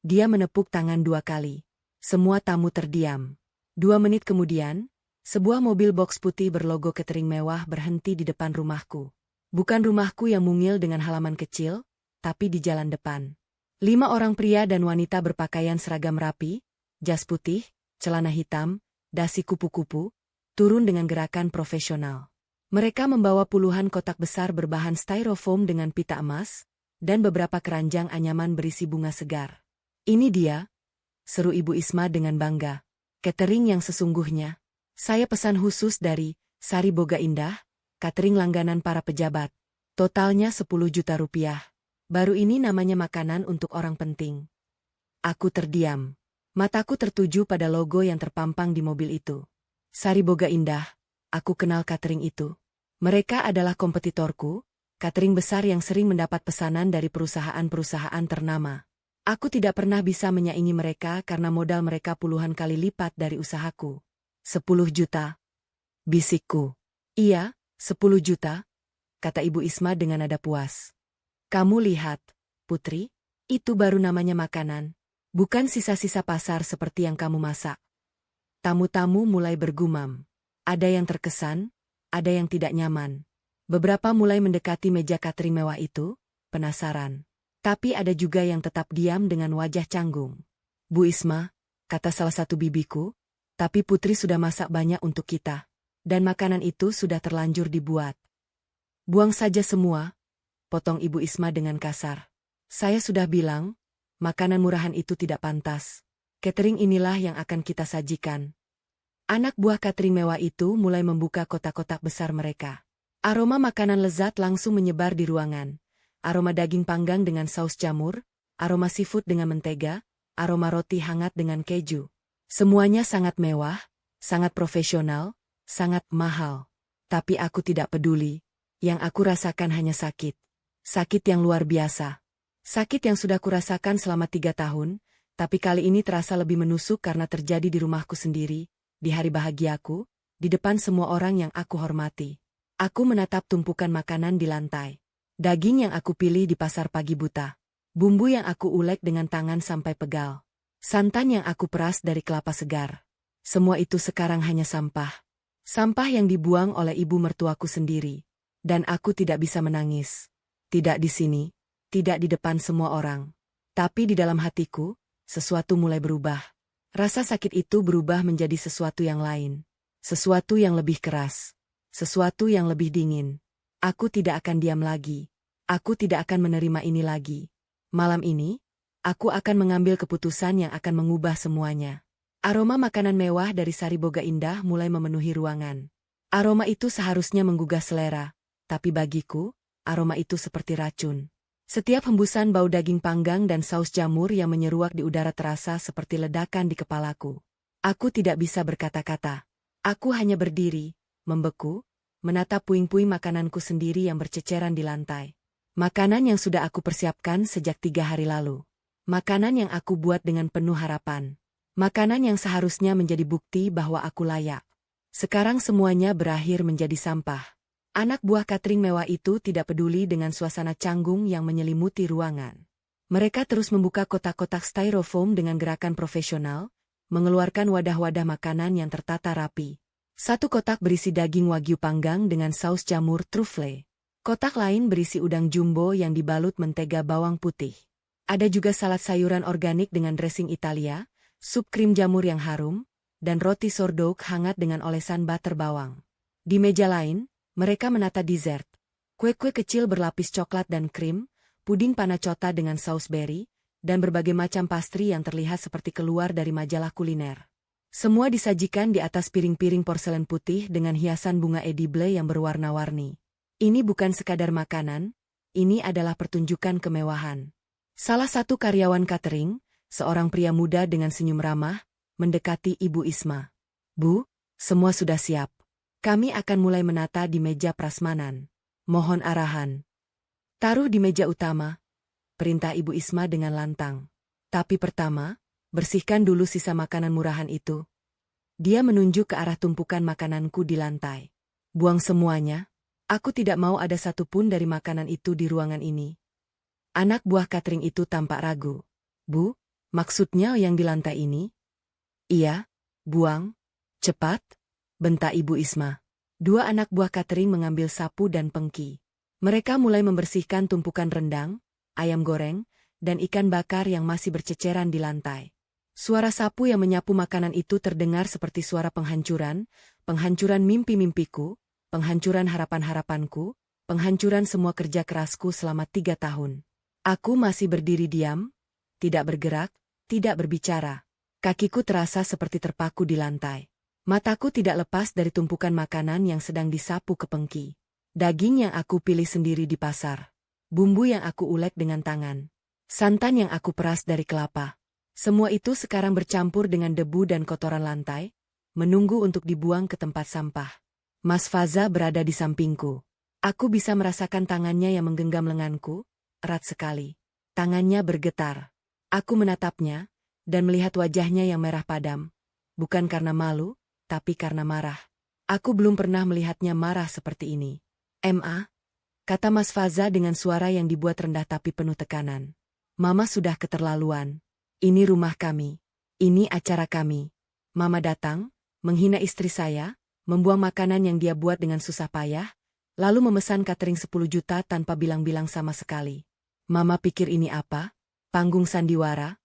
Dia menepuk tangan 2 kali. Semua tamu terdiam. 2 menit kemudian, Sebuah mobil box putih berlogo catering mewah berhenti di depan rumahku. Bukan rumahku yang mungil dengan halaman kecil, tapi di jalan depan. 5 orang pria dan wanita berpakaian seragam rapi, jas putih, celana hitam, dasi kupu-kupu, turun dengan gerakan profesional. Mereka membawa puluhan kotak besar berbahan styrofoam dengan pita emas, dan beberapa keranjang anyaman berisi bunga segar. "Ini dia," seru Ibu Isma dengan bangga. "Catering yang sesungguhnya. Saya pesan khusus dari Sari Boga Indah, catering langganan para pejabat. Totalnya 10 juta rupiah. Baru ini namanya makanan untuk orang penting." Aku terdiam. Mataku tertuju pada logo yang terpampang di mobil itu. Sari Boga Indah, aku kenal catering itu. Mereka adalah kompetitorku, catering besar yang sering mendapat pesanan dari perusahaan-perusahaan ternama. Aku tidak pernah bisa menyaingi mereka karena modal mereka puluhan kali lipat dari usahaku. 10 juta. Bisikku. "Iya, 10 juta, kata Ibu Isma dengan nada puas. "Kamu lihat, Putri, itu baru namanya makanan. Bukan sisa-sisa pasar seperti yang kamu masak." Tamu-tamu mulai bergumam. Ada yang terkesan, ada yang tidak nyaman. Beberapa mulai mendekati meja catering mewah itu, penasaran. Tapi ada juga yang tetap diam dengan wajah canggung. "Bu Isma," kata salah satu bibiku, "tapi Putri sudah masak banyak untuk kita. Dan makanan itu sudah terlanjur dibuat." "Buang saja semua," potong Ibu Isma dengan kasar. "Saya sudah bilang, makanan murahan itu tidak pantas. Catering inilah yang akan kita sajikan." Anak buah catering mewah itu mulai membuka kotak-kotak besar mereka. Aroma makanan lezat langsung menyebar di ruangan. Aroma daging panggang dengan saus jamur, aroma seafood dengan mentega, aroma roti hangat dengan keju. Semuanya sangat mewah, sangat profesional, sangat mahal. Tapi aku tidak peduli. Yang aku rasakan hanya sakit. Sakit yang luar biasa. Sakit yang sudah kurasakan selama 3 tahun, tapi kali ini terasa lebih menusuk karena terjadi di rumahku sendiri, di hari bahagiaku, di depan semua orang yang aku hormati. Aku menatap tumpukan makanan di lantai. Daging yang aku pilih di pasar pagi buta. Bumbu yang aku ulek dengan tangan sampai pegal. Santan yang aku peras dari kelapa segar. Semua itu sekarang hanya sampah. Sampah yang dibuang oleh ibu mertuaku sendiri. Dan aku tidak bisa menangis. Tidak di sini. Tidak di depan semua orang. Tapi di dalam hatiku, sesuatu mulai berubah. Rasa sakit itu berubah menjadi sesuatu yang lain. Sesuatu yang lebih keras. Sesuatu yang lebih dingin. Aku tidak akan diam lagi. Aku tidak akan menerima ini lagi. Malam ini, aku akan mengambil keputusan yang akan mengubah semuanya. Aroma makanan mewah dari Sari Boga Indah mulai memenuhi ruangan. Aroma itu seharusnya menggugah selera, tapi bagiku, aroma itu seperti racun. Setiap hembusan bau daging panggang dan saus jamur yang menyeruak di udara terasa seperti ledakan di kepalaku. Aku tidak bisa berkata-kata. Aku hanya berdiri, membeku, menatap puing-puing makananku sendiri yang berceceran di lantai. Makanan yang sudah aku persiapkan sejak 3 hari lalu. Makanan yang aku buat dengan penuh harapan. Makanan yang seharusnya menjadi bukti bahwa aku layak. Sekarang semuanya berakhir menjadi sampah. Anak buah catering mewah itu tidak peduli dengan suasana canggung yang menyelimuti ruangan. Mereka terus membuka kotak-kotak styrofoam dengan gerakan profesional, mengeluarkan wadah-wadah makanan yang tertata rapi. Satu kotak berisi daging wagyu panggang dengan saus jamur truffle. Kotak lain berisi udang jumbo yang dibalut mentega bawang putih. Ada juga salad sayuran organik dengan dressing Italia, sup krim jamur yang harum, dan roti sourdough hangat dengan olesan butter bawang. Di meja lain, mereka menata dessert. Kue-kue kecil berlapis coklat dan krim, puding panna cotta dengan saus berry, dan berbagai macam pastry yang terlihat seperti keluar dari majalah kuliner. Semua disajikan di atas piring-piring porselen putih dengan hiasan bunga edible yang berwarna-warni. Ini bukan sekadar makanan, ini adalah pertunjukan kemewahan. Salah satu karyawan catering, seorang pria muda dengan senyum ramah, mendekati Ibu Isma. "Bu, semua sudah siap. Kami akan mulai menata di meja prasmanan. Mohon arahan." "Taruh di meja utama," perintah Ibu Isma dengan lantang. "Tapi pertama, bersihkan dulu sisa makanan murahan itu." Dia menunjuk ke arah tumpukan makananku di lantai. "Buang semuanya. Aku tidak mau ada satupun dari makanan itu di ruangan ini." Anak buah catering itu tampak ragu. "Bu, maksudnya yang di lantai ini?" "Iya, buang. Cepat." bentak Ibu Isma. Dua anak buah catering mengambil sapu dan pengki. Mereka mulai membersihkan tumpukan rendang, ayam goreng, dan ikan bakar yang masih berceceran di lantai. Suara sapu yang menyapu makanan itu terdengar seperti suara penghancuran, penghancuran mimpi-mimpiku, penghancuran harapan-harapanku, penghancuran semua kerja kerasku selama 3 tahun. Aku masih berdiri diam, tidak bergerak, tidak berbicara. Kakiku terasa seperti terpaku di lantai. Mataku tidak lepas dari tumpukan makanan yang sedang disapu ke pengki. Daging yang aku pilih sendiri di pasar. Bumbu yang aku ulek dengan tangan. Santan yang aku peras dari kelapa. Semua itu sekarang bercampur dengan debu dan kotoran lantai, menunggu untuk dibuang ke tempat sampah. Mas Faza berada di sampingku. Aku bisa merasakan tangannya yang menggenggam lenganku, erat sekali. Tangannya bergetar. Aku menatapnya, dan melihat wajahnya yang merah padam. Bukan karena malu, tapi karena marah. Aku belum pernah melihatnya marah seperti ini. "Ma," kata Mas Faza dengan suara yang dibuat rendah tapi penuh tekanan. "Mama sudah keterlaluan. Ini rumah kami. Ini acara kami. Mama datang, menghina istri saya, membuang makanan yang dia buat dengan susah payah, lalu memesan catering 10 juta tanpa bilang-bilang sama sekali. Mama pikir ini apa? Panggung sandiwara?"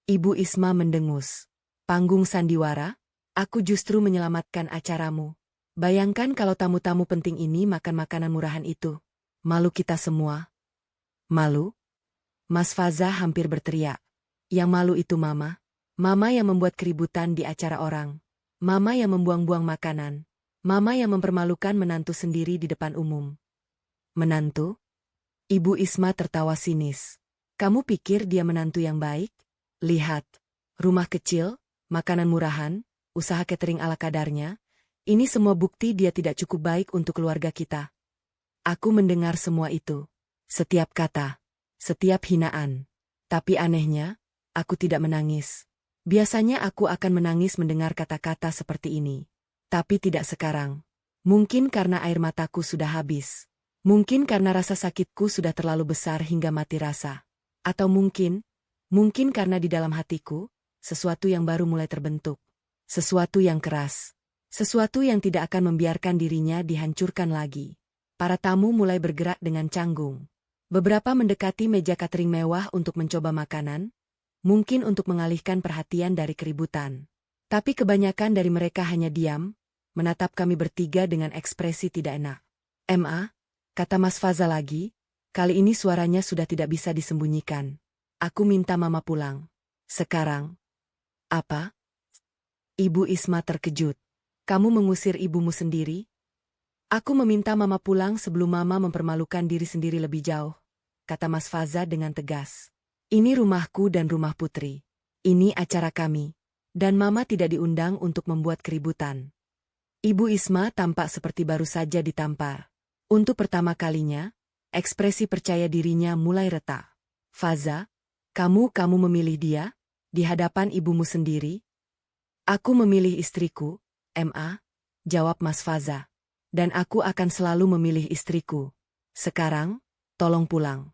Ibu Isma mendengus. "Panggung sandiwara? Aku justru menyelamatkan acaramu. Bayangkan kalau tamu-tamu penting ini makan makanan murahan itu. Malu kita semua." "Malu?" Mas Faza hampir berteriak. "Yang malu itu Mama. Mama yang membuat keributan di acara orang. Mama yang membuang-buang makanan. Mama yang mempermalukan menantu sendiri di depan umum." "Menantu?" Ibu Isma tertawa sinis. "Kamu pikir dia menantu yang baik? Lihat. Rumah kecil, makanan murahan, usaha catering ala kadarnya. Ini semua bukti dia tidak cukup baik untuk keluarga kita." Aku mendengar semua itu. Setiap kata. Setiap hinaan. Tapi anehnya, aku tidak menangis. Biasanya aku akan menangis mendengar kata-kata seperti ini. Tapi tidak sekarang. Mungkin karena air mataku sudah habis. Mungkin karena rasa sakitku sudah terlalu besar hingga mati rasa. Atau mungkin karena di dalam hatiku, sesuatu yang baru mulai terbentuk. Sesuatu yang keras. Sesuatu yang tidak akan membiarkan dirinya dihancurkan lagi. Para tamu mulai bergerak dengan canggung. Beberapa mendekati meja catering mewah untuk mencoba makanan, mungkin untuk mengalihkan perhatian dari keributan. Tapi kebanyakan dari mereka hanya diam, menatap kami bertiga dengan ekspresi tidak enak. "Ma," kata Mas Faza lagi, kali ini suaranya sudah tidak bisa disembunyikan. "Aku minta Mama pulang. Sekarang." "Apa?" Ibu Isma terkejut. "Kamu mengusir ibumu sendiri?" "Aku meminta Mama pulang sebelum Mama mempermalukan diri sendiri lebih jauh," kata Mas Faza dengan tegas. "Ini rumahku dan rumah Putri. Ini acara kami. Dan Mama tidak diundang untuk membuat keributan." Ibu Isma tampak seperti baru saja ditampar. Untuk pertama kalinya, ekspresi percaya dirinya mulai retak. "Faza, kamu memilih dia? Di hadapan ibumu sendiri?" "Aku memilih istriku, Ma," jawab Mas Faza. "Dan aku akan selalu memilih istriku. Sekarang, tolong pulang."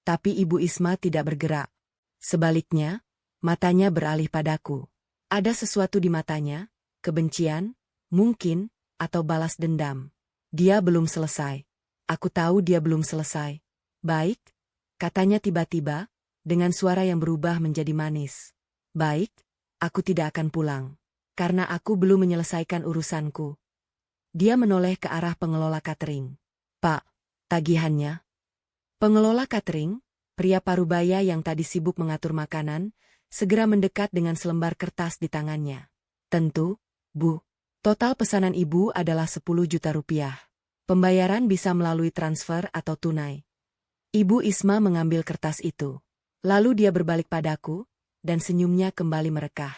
Tapi Ibu Isma tidak bergerak. Sebaliknya, matanya beralih padaku. Ada sesuatu di matanya, kebencian, mungkin, atau balas dendam. "Dia belum selesai. Aku tahu dia belum selesai." "Baik," katanya tiba-tiba, dengan suara yang berubah menjadi manis. "Baik, aku tidak akan pulang. Karena aku belum menyelesaikan urusanku." Dia menoleh ke arah pengelola catering. "Pak, tagihannya." Pengelola catering, pria parubaya yang tadi sibuk mengatur makanan, segera mendekat dengan selembar kertas di tangannya. "Tentu, Bu. Total pesanan Ibu adalah 10 juta rupiah. Pembayaran bisa melalui transfer atau tunai." Ibu Isma mengambil kertas itu. Lalu dia berbalik padaku, dan senyumnya kembali merekah.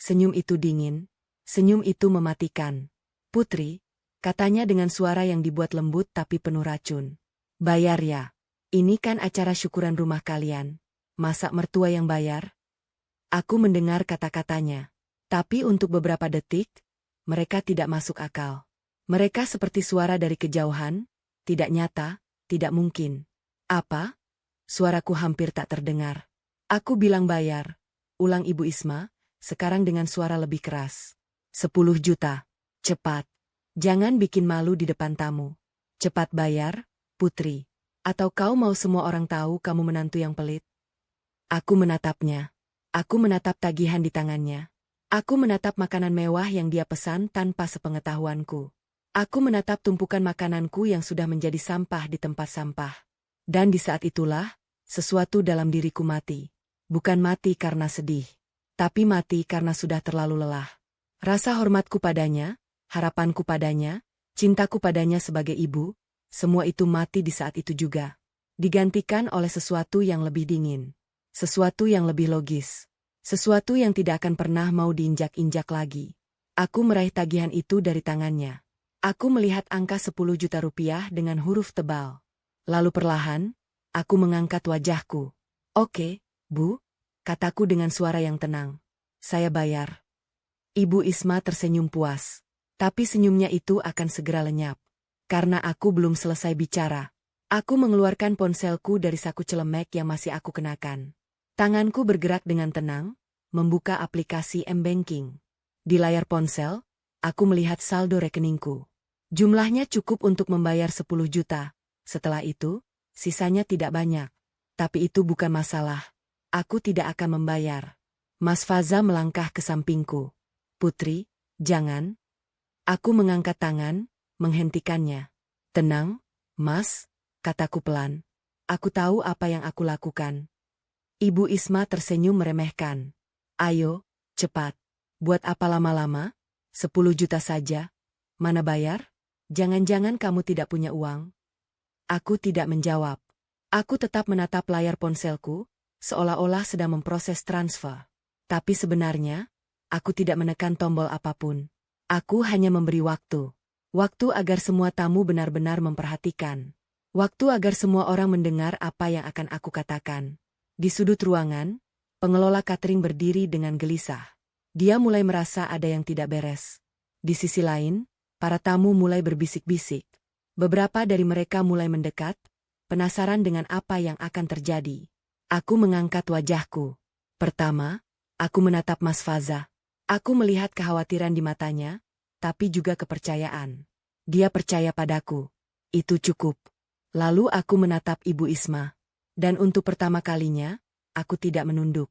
Senyum itu dingin. Senyum itu mematikan. "Putri," katanya dengan suara yang dibuat lembut tapi penuh racun. "Bayar ya. Ini kan acara syukuran rumah kalian. Masa mertua yang bayar?" Aku mendengar kata-katanya. Tapi untuk beberapa detik, mereka tidak masuk akal. Mereka seperti suara dari kejauhan, tidak nyata, tidak mungkin. "Apa?" Suaraku hampir tak terdengar. "Aku bilang bayar," ulang Ibu Isma, sekarang dengan suara lebih keras. 10 juta. cepat. Jangan bikin malu di depan tamu. Cepat bayar, Putri. Atau kau mau semua orang tahu kamu menantu yang pelit? Aku menatapnya. Aku menatap tagihan di tangannya. Aku menatap makanan mewah yang dia pesan tanpa sepengetahuanku. Aku menatap tumpukan makananku yang sudah menjadi sampah di tempat sampah. Dan di saat itulah, sesuatu dalam diriku mati. Bukan mati karena sedih, tapi mati karena sudah terlalu lelah. Rasa hormatku padanya, harapanku padanya, cintaku padanya sebagai ibu, semua itu mati di saat itu juga. Digantikan oleh sesuatu yang lebih dingin. Sesuatu yang lebih logis. Sesuatu yang tidak akan pernah mau diinjak-injak lagi. Aku meraih tagihan itu dari tangannya. Aku melihat angka 10 juta rupiah dengan huruf tebal. Lalu perlahan, aku mengangkat wajahku. Oke, Bu, kataku dengan suara yang tenang. Saya bayar. Ibu Isma tersenyum puas. Tapi senyumnya itu akan segera lenyap. Karena aku belum selesai bicara. Aku mengeluarkan ponselku dari saku celemek yang masih aku kenakan. Tanganku bergerak dengan tenang, membuka aplikasi M-Banking. Di layar ponsel, aku melihat saldo rekeningku. Jumlahnya cukup untuk membayar 10 juta. Setelah itu, sisanya tidak banyak. Tapi itu bukan masalah. Aku tidak akan membayar. Mas Faza melangkah ke sampingku. Putri, jangan. Aku mengangkat tangan, menghentikannya. Tenang, Mas, kataku pelan. Aku tahu apa yang aku lakukan. Ibu Isma tersenyum meremehkan. Ayo, cepat. Buat apa lama-lama? 10 juta saja. Mana bayar? Jangan-jangan kamu tidak punya uang? Aku tidak menjawab. Aku tetap menatap layar ponselku, seolah-olah sedang memproses transfer. Tapi sebenarnya, aku tidak menekan tombol apapun. Aku hanya memberi waktu. Waktu agar semua tamu benar-benar memperhatikan. Waktu agar semua orang mendengar apa yang akan aku katakan. Di sudut ruangan, pengelola catering berdiri dengan gelisah. Dia mulai merasa ada yang tidak beres. Di sisi lain, para tamu mulai berbisik-bisik. Beberapa dari mereka mulai mendekat, penasaran dengan apa yang akan terjadi. Aku mengangkat wajahku. Pertama, aku menatap Mas Faza. Aku melihat kekhawatiran di matanya, tapi juga kepercayaan. Dia percaya padaku. Itu cukup. Lalu aku menatap Ibu Isma. Dan untuk pertama kalinya, aku tidak menunduk.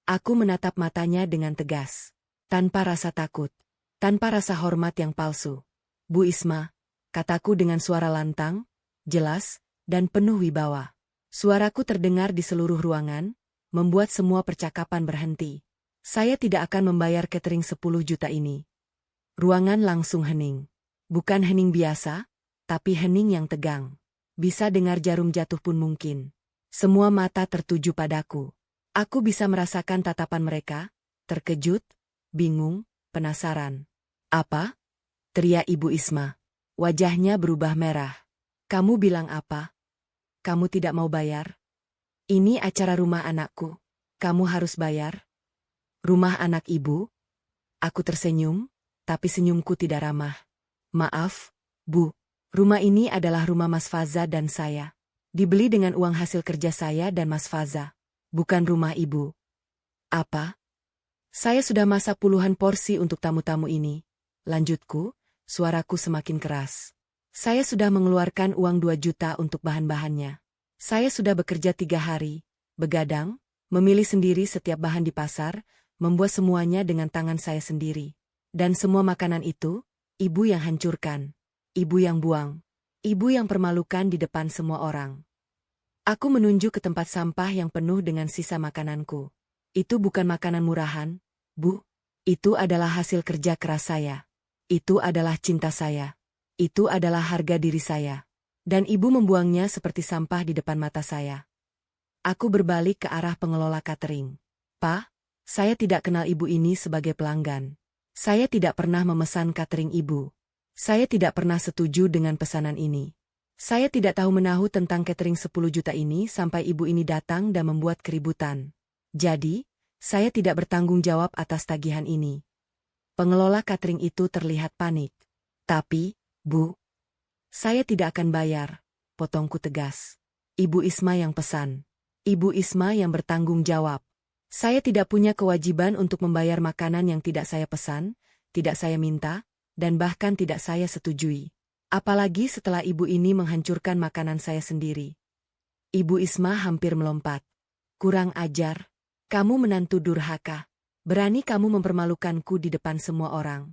Aku menatap matanya dengan tegas. Tanpa rasa takut. Tanpa rasa hormat yang palsu. Bu Isma, kataku dengan suara lantang, jelas, dan penuh wibawa. Suaraku terdengar di seluruh ruangan, membuat semua percakapan berhenti. Saya tidak akan membayar catering 10 juta ini. Ruangan langsung hening. Bukan hening biasa, tapi hening yang tegang. Bisa dengar jarum jatuh pun mungkin. Semua mata tertuju padaku. Aku bisa merasakan tatapan mereka, terkejut, bingung, penasaran. Apa? Teriak Ibu Isma. Wajahnya berubah merah. Kamu bilang apa? Kamu tidak mau bayar? Ini acara rumah anakku. Kamu harus bayar. Rumah anak ibu? Aku tersenyum, tapi senyumku tidak ramah. Maaf, Bu. Rumah ini adalah rumah Mas Faza dan saya. Dibeli dengan uang hasil kerja saya dan Mas Faza. Bukan rumah ibu. Apa? Saya sudah masak puluhan porsi untuk tamu-tamu ini. Lanjutku, suaraku semakin keras. Saya sudah mengeluarkan uang 2 juta untuk bahan-bahannya. Saya sudah bekerja 3 hari, begadang, memilih sendiri setiap bahan di pasar, membuat semuanya dengan tangan saya sendiri. Dan semua makanan itu, ibu yang hancurkan. Ibu yang buang. Ibu yang permalukan di depan semua orang. Aku menunjuk ke tempat sampah yang penuh dengan sisa makananku. Itu bukan makanan murahan, Bu. Itu adalah hasil kerja keras saya. Itu adalah cinta saya. Itu adalah harga diri saya. Dan ibu membuangnya seperti sampah di depan mata saya. Aku berbalik ke arah pengelola catering. Pak, saya tidak kenal ibu ini sebagai pelanggan. Saya tidak pernah memesan catering ibu. Saya tidak pernah setuju dengan pesanan ini. Saya tidak tahu menahu tentang catering 10 juta ini sampai ibu ini datang dan membuat keributan. Jadi, saya tidak bertanggung jawab atas tagihan ini. Pengelola catering itu terlihat panik. Tapi, Bu, saya tidak akan bayar, potongku tegas. Ibu Isma yang pesan. Ibu Isma yang bertanggung jawab. Saya tidak punya kewajiban untuk membayar makanan yang tidak saya pesan, tidak saya minta, dan bahkan tidak saya setujui. Apalagi setelah ibu ini menghancurkan makanan saya sendiri. Ibu Isma hampir melompat. Kurang ajar. Kamu menantu durhaka. Berani kamu mempermalukanku di depan semua orang.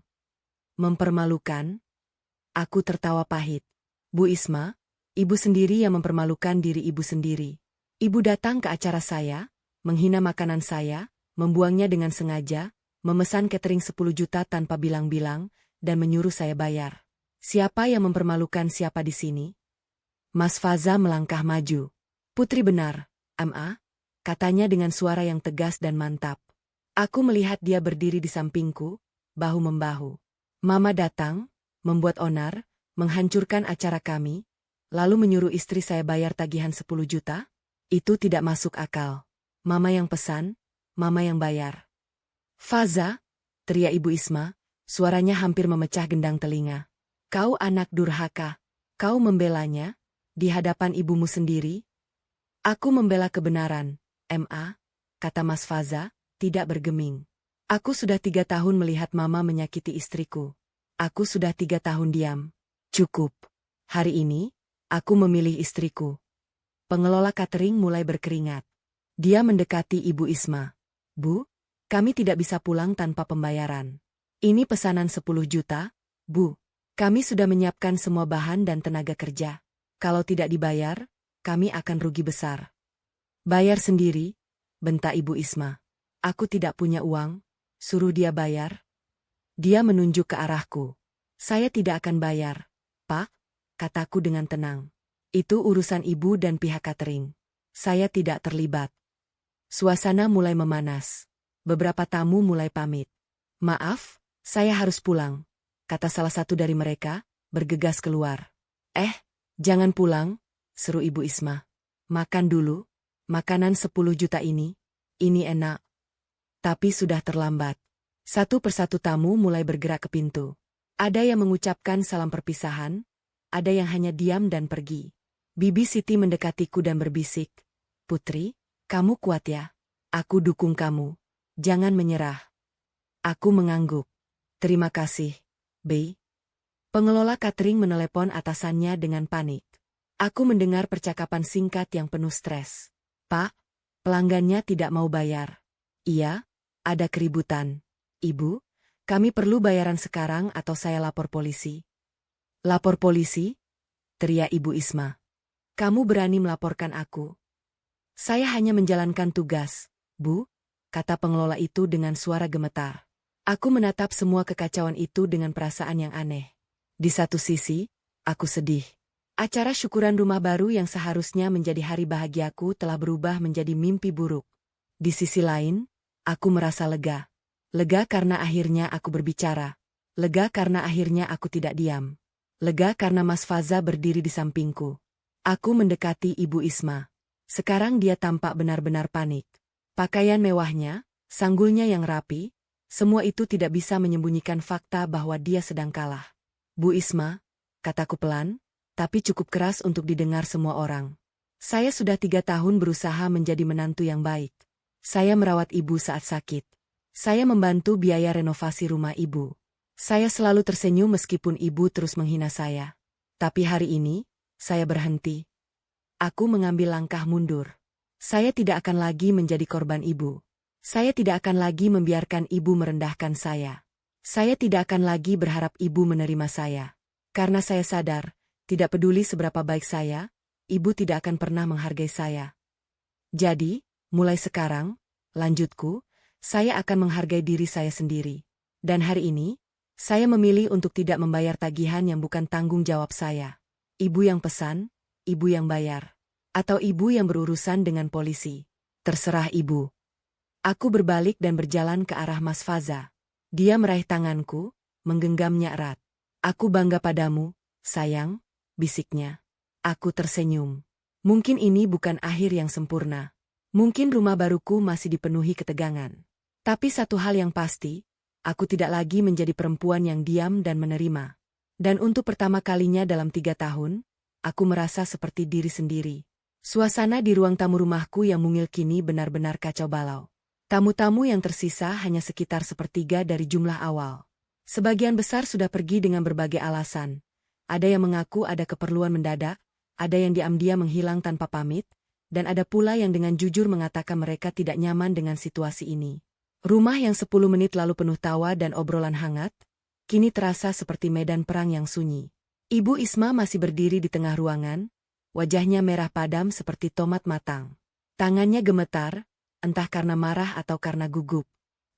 Mempermalukan? Aku tertawa pahit. Bu Isma, ibu sendiri yang mempermalukan diri ibu sendiri. Ibu datang ke acara saya, menghina makanan saya, membuangnya dengan sengaja, memesan catering 10 juta tanpa bilang-bilang, dan menyuruh saya bayar. Siapa yang mempermalukan siapa di sini? Mas Faza melangkah maju. Putri benar, Ma, katanya dengan suara yang tegas dan mantap. Aku melihat dia berdiri di sampingku, bahu-membahu. Mama datang, membuat onar, menghancurkan acara kami, lalu menyuruh istri saya bayar tagihan 10 juta? Itu tidak masuk akal. Mama yang pesan, mama yang bayar. Faza, teriak Ibu Isma, suaranya hampir memecah gendang telinga. Kau anak durhaka, kau membelanya, di hadapan ibumu sendiri? Aku membela kebenaran, Ma, kata Mas Faza, tidak bergeming. Aku sudah 3 tahun melihat mama menyakiti istriku. Aku sudah 3 tahun diam. Cukup. Hari ini, aku memilih istriku. Pengelola catering mulai berkeringat. Dia mendekati Ibu Isma. Bu, kami tidak bisa pulang tanpa pembayaran. Ini pesanan 10 juta, Bu. Kami sudah menyiapkan semua bahan dan tenaga kerja. Kalau tidak dibayar, kami akan rugi besar. Bayar sendiri, bentak Ibu Isma. Aku tidak punya uang, suruh dia bayar. Dia menunjuk ke arahku. Saya tidak akan bayar, Pak, kataku dengan tenang. Itu urusan ibu dan pihak catering. Saya tidak terlibat. Suasana mulai memanas. Beberapa tamu mulai pamit. Maaf, saya harus pulang, kata salah satu dari mereka, bergegas keluar. Jangan pulang, seru Ibu Isma. Makan dulu, makanan 10 juta ini enak. Tapi sudah terlambat. Satu persatu tamu mulai bergerak ke pintu. Ada yang mengucapkan salam perpisahan, ada yang hanya diam dan pergi. Bibi Siti mendekatiku dan berbisik, Putri, kamu kuat ya? Aku dukung kamu. Jangan menyerah. Aku mengangguk. Terima kasih, Bey. Pengelola catering menelepon atasannya dengan panik. Aku mendengar percakapan singkat yang penuh stres. Pak, pelanggannya tidak mau bayar. Iya, ada keributan. Ibu, kami perlu bayaran sekarang atau saya lapor polisi. Lapor polisi? Teriak Ibu Isma. Kamu berani melaporkan aku? Saya hanya menjalankan tugas, Bu, kata pengelola itu dengan suara gemetar. Aku menatap semua kekacauan itu dengan perasaan yang aneh. Di satu sisi, aku sedih. Acara syukuran rumah baru yang seharusnya menjadi hari bahagiaku telah berubah menjadi mimpi buruk. Di sisi lain, aku merasa lega. Lega karena akhirnya aku berbicara. Lega karena akhirnya aku tidak diam. Lega karena Mas Faza berdiri di sampingku. Aku mendekati Ibu Isma. Sekarang dia tampak benar-benar panik. Pakaian mewahnya, sanggulnya yang rapi, semua itu tidak bisa menyembunyikan fakta bahwa dia sedang kalah. Bu Isma, kataku pelan, tapi cukup keras untuk didengar semua orang. Saya sudah 3 tahun berusaha menjadi menantu yang baik. Saya merawat ibu saat sakit. Saya membantu biaya renovasi rumah ibu. Saya selalu tersenyum meskipun ibu terus menghina saya. Tapi hari ini, saya berhenti. Aku mengambil langkah mundur. Saya tidak akan lagi menjadi korban ibu. Saya tidak akan lagi membiarkan ibu merendahkan saya. Saya tidak akan lagi berharap ibu menerima saya. Karena saya sadar, tidak peduli seberapa baik saya, ibu tidak akan pernah menghargai saya. Jadi, mulai sekarang, lanjutku, saya akan menghargai diri saya sendiri. Dan hari ini, saya memilih untuk tidak membayar tagihan yang bukan tanggung jawab saya. Ibu yang pesan, ibu yang bayar. Atau ibu yang berurusan dengan polisi. Terserah ibu. Aku berbalik dan berjalan ke arah Mas Faza. Dia meraih tanganku, menggenggamnya erat. Aku bangga padamu, sayang, bisiknya. Aku tersenyum. Mungkin ini bukan akhir yang sempurna. Mungkin rumah baruku masih dipenuhi ketegangan. Tapi satu hal yang pasti, aku tidak lagi menjadi perempuan yang diam dan menerima. Dan untuk pertama kalinya dalam 3 tahun, aku merasa seperti diri sendiri. Suasana di ruang tamu rumahku yang mungil kini benar-benar kacau balau. Tamu-tamu yang tersisa hanya sekitar sepertiga dari jumlah awal. Sebagian besar sudah pergi dengan berbagai alasan. Ada yang mengaku ada keperluan mendadak, ada yang diam-diam menghilang tanpa pamit, dan ada pula yang dengan jujur mengatakan mereka tidak nyaman dengan situasi ini. Rumah yang 10 menit lalu penuh tawa dan obrolan hangat, kini terasa seperti medan perang yang sunyi. Ibu Isma masih berdiri di tengah ruangan, wajahnya merah padam seperti tomat matang. Tangannya gemetar, entah karena marah atau karena gugup.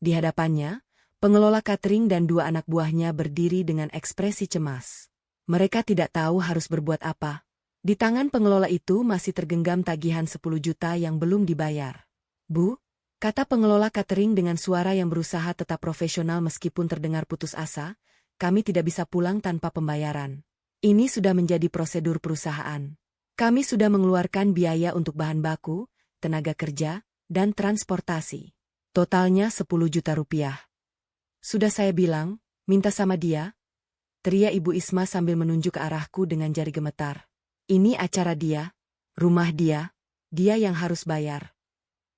Di hadapannya, pengelola catering dan 2 anak buahnya berdiri dengan ekspresi cemas. Mereka tidak tahu harus berbuat apa. Di tangan pengelola itu masih tergenggam tagihan 10 juta yang belum dibayar. "Bu," kata pengelola catering dengan suara yang berusaha tetap profesional meskipun terdengar putus asa, "kami tidak bisa pulang tanpa pembayaran. Ini sudah menjadi prosedur perusahaan. Kami sudah mengeluarkan biaya untuk bahan baku, tenaga kerja, dan transportasi. Totalnya 10 juta rupiah. Sudah saya bilang, minta sama dia," teriak Ibu Isma sambil menunjuk ke arahku dengan jari gemetar. "Ini acara dia, rumah dia yang harus bayar."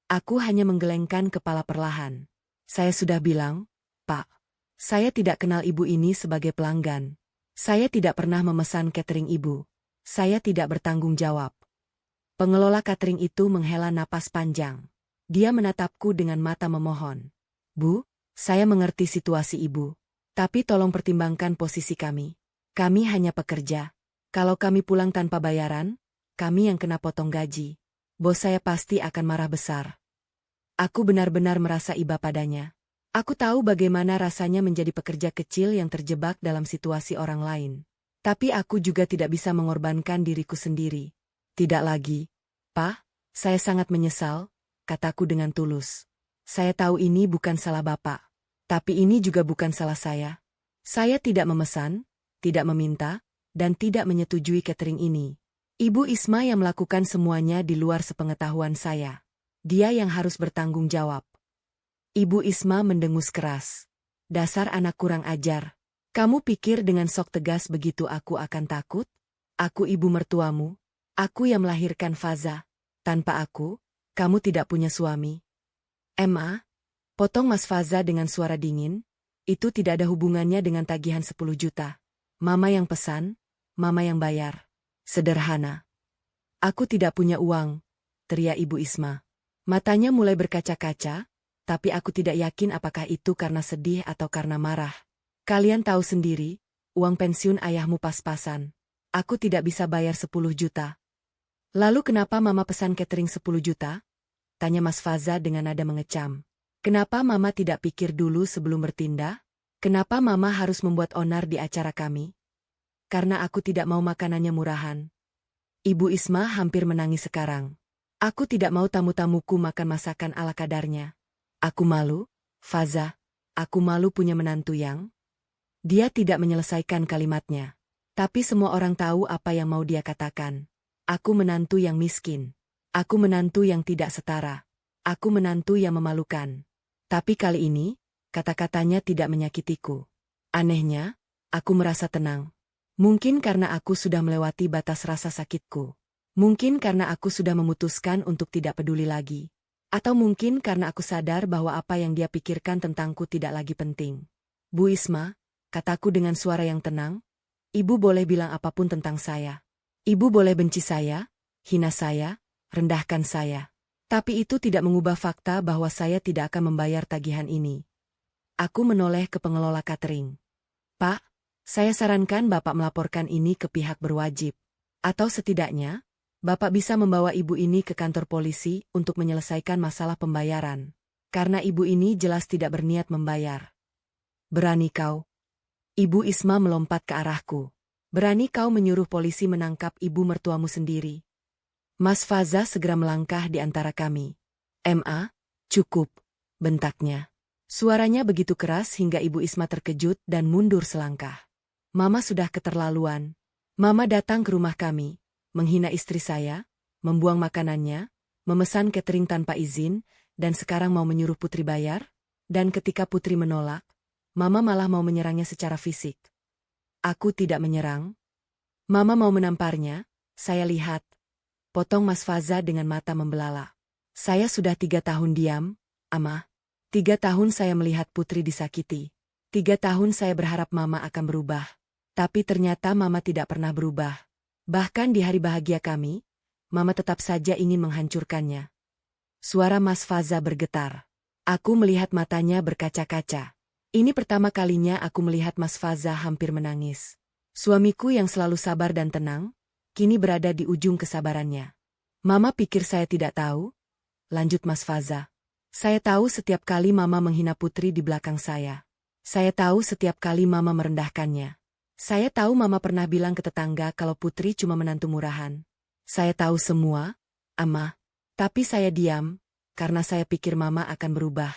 Aku hanya menggelengkan kepala perlahan. Saya sudah bilang, "Pak, saya tidak kenal ibu ini sebagai pelanggan. Saya tidak pernah memesan catering ibu. Saya tidak bertanggung jawab." Pengelola catering itu menghela napas panjang. Dia menatapku dengan mata memohon. "Bu, saya mengerti situasi ibu. Tapi tolong pertimbangkan posisi kami. Kami hanya pekerja. Kalau kami pulang tanpa bayaran, kami yang kena potong gaji. Bos saya pasti akan marah besar." Aku benar-benar merasa iba padanya. Aku tahu bagaimana rasanya menjadi pekerja kecil yang terjebak dalam situasi orang lain. Tapi aku juga tidak bisa mengorbankan diriku sendiri. "Tidak lagi, Pak, saya sangat menyesal," kataku dengan tulus. "Saya tahu ini bukan salah Bapak. Tapi ini juga bukan salah saya. Saya tidak memesan, tidak meminta, dan tidak menyetujui catering ini. Ibu Isma yang melakukan semuanya di luar sepengetahuan saya. Dia yang harus bertanggung jawab." Ibu Isma mendengus keras. "Dasar anak kurang ajar. Kamu pikir dengan sok tegas begitu aku akan takut? Aku ibu mertuamu. Aku yang melahirkan Faza. Tanpa aku, kamu tidak punya suami." "Ma," potong Mas Faza dengan suara dingin, "itu tidak ada hubungannya dengan tagihan 10 juta. Mama yang pesan, Mama yang bayar. Sederhana." "Aku tidak punya uang," teriak Ibu Isma. Matanya mulai berkaca-kaca, tapi aku tidak yakin apakah itu karena sedih atau karena marah. "Kalian tahu sendiri, uang pensiun ayahmu pas-pasan. Aku tidak bisa bayar 10 juta. "Lalu kenapa Mama pesan catering 10 juta? Tanya Mas Faza dengan nada mengecam. "Kenapa Mama tidak pikir dulu sebelum bertindak? Kenapa Mama harus membuat onar di acara kami?" "Karena aku tidak mau makanannya murahan." Ibu Isma hampir menangis sekarang. "Aku tidak mau tamu-tamuku makan masakan ala kadarnya. Aku malu, Faza. Aku malu punya menantu yang..." Dia tidak menyelesaikan kalimatnya. Tapi semua orang tahu apa yang mau dia katakan. Aku menantu yang miskin. Aku menantu yang tidak setara. Aku menantu yang memalukan. Tapi kali ini, kata-katanya tidak menyakitiku. Anehnya, aku merasa tenang. Mungkin karena aku sudah melewati batas rasa sakitku. Mungkin karena aku sudah memutuskan untuk tidak peduli lagi. Atau mungkin karena aku sadar bahwa apa yang dia pikirkan tentangku tidak lagi penting. "Bu Isma," kataku dengan suara yang tenang, "Ibu boleh bilang apapun tentang saya. Ibu boleh benci saya, hina saya, rendahkan saya. Tapi itu tidak mengubah fakta bahwa saya tidak akan membayar tagihan ini." Aku menoleh ke pengelola catering. "Pak, saya sarankan Bapak melaporkan ini ke pihak berwajib. Atau setidaknya, Bapak bisa membawa ibu ini ke kantor polisi untuk menyelesaikan masalah pembayaran. Karena ibu ini jelas tidak berniat membayar." "Berani kau?" Ibu Isma melompat ke arahku. "Berani kau menyuruh polisi menangkap ibu mertuamu sendiri?" Mas Faza segera melangkah di antara kami. "Ma, cukup," bentaknya. Suaranya begitu keras hingga Ibu Isma terkejut dan mundur selangkah. "Mama sudah keterlaluan. Mama datang ke rumah kami, menghina istri saya, membuang makanannya, memesan catering tanpa izin, dan sekarang mau menyuruh Putri bayar? Dan ketika Putri menolak, Mama malah mau menyerangnya secara fisik." "Aku tidak menyerang. Mama mau menamparnya, saya lihat," potong Mas Faza dengan mata membelalak. "Saya sudah 3 tahun diam, Ama. 3 tahun saya melihat Putri disakiti. 3 tahun saya berharap Mama akan berubah. Tapi ternyata Mama tidak pernah berubah. Bahkan di hari bahagia kami, Mama tetap saja ingin menghancurkannya. Suara Mas Faza bergetar. Aku melihat matanya berkaca-kaca. Ini pertama kalinya aku melihat Mas Faza hampir menangis. Suamiku yang selalu sabar dan tenang, kini berada di ujung kesabarannya. Mama pikir saya tidak tahu? Lanjut Mas Faza. Saya tahu setiap kali Mama menghina Putri di belakang saya. Saya tahu setiap kali Mama merendahkannya. Saya tahu Mama pernah bilang ke tetangga kalau Putri cuma menantu murahan. Saya tahu semua, Ama. Tapi saya diam, karena saya pikir Mama akan berubah.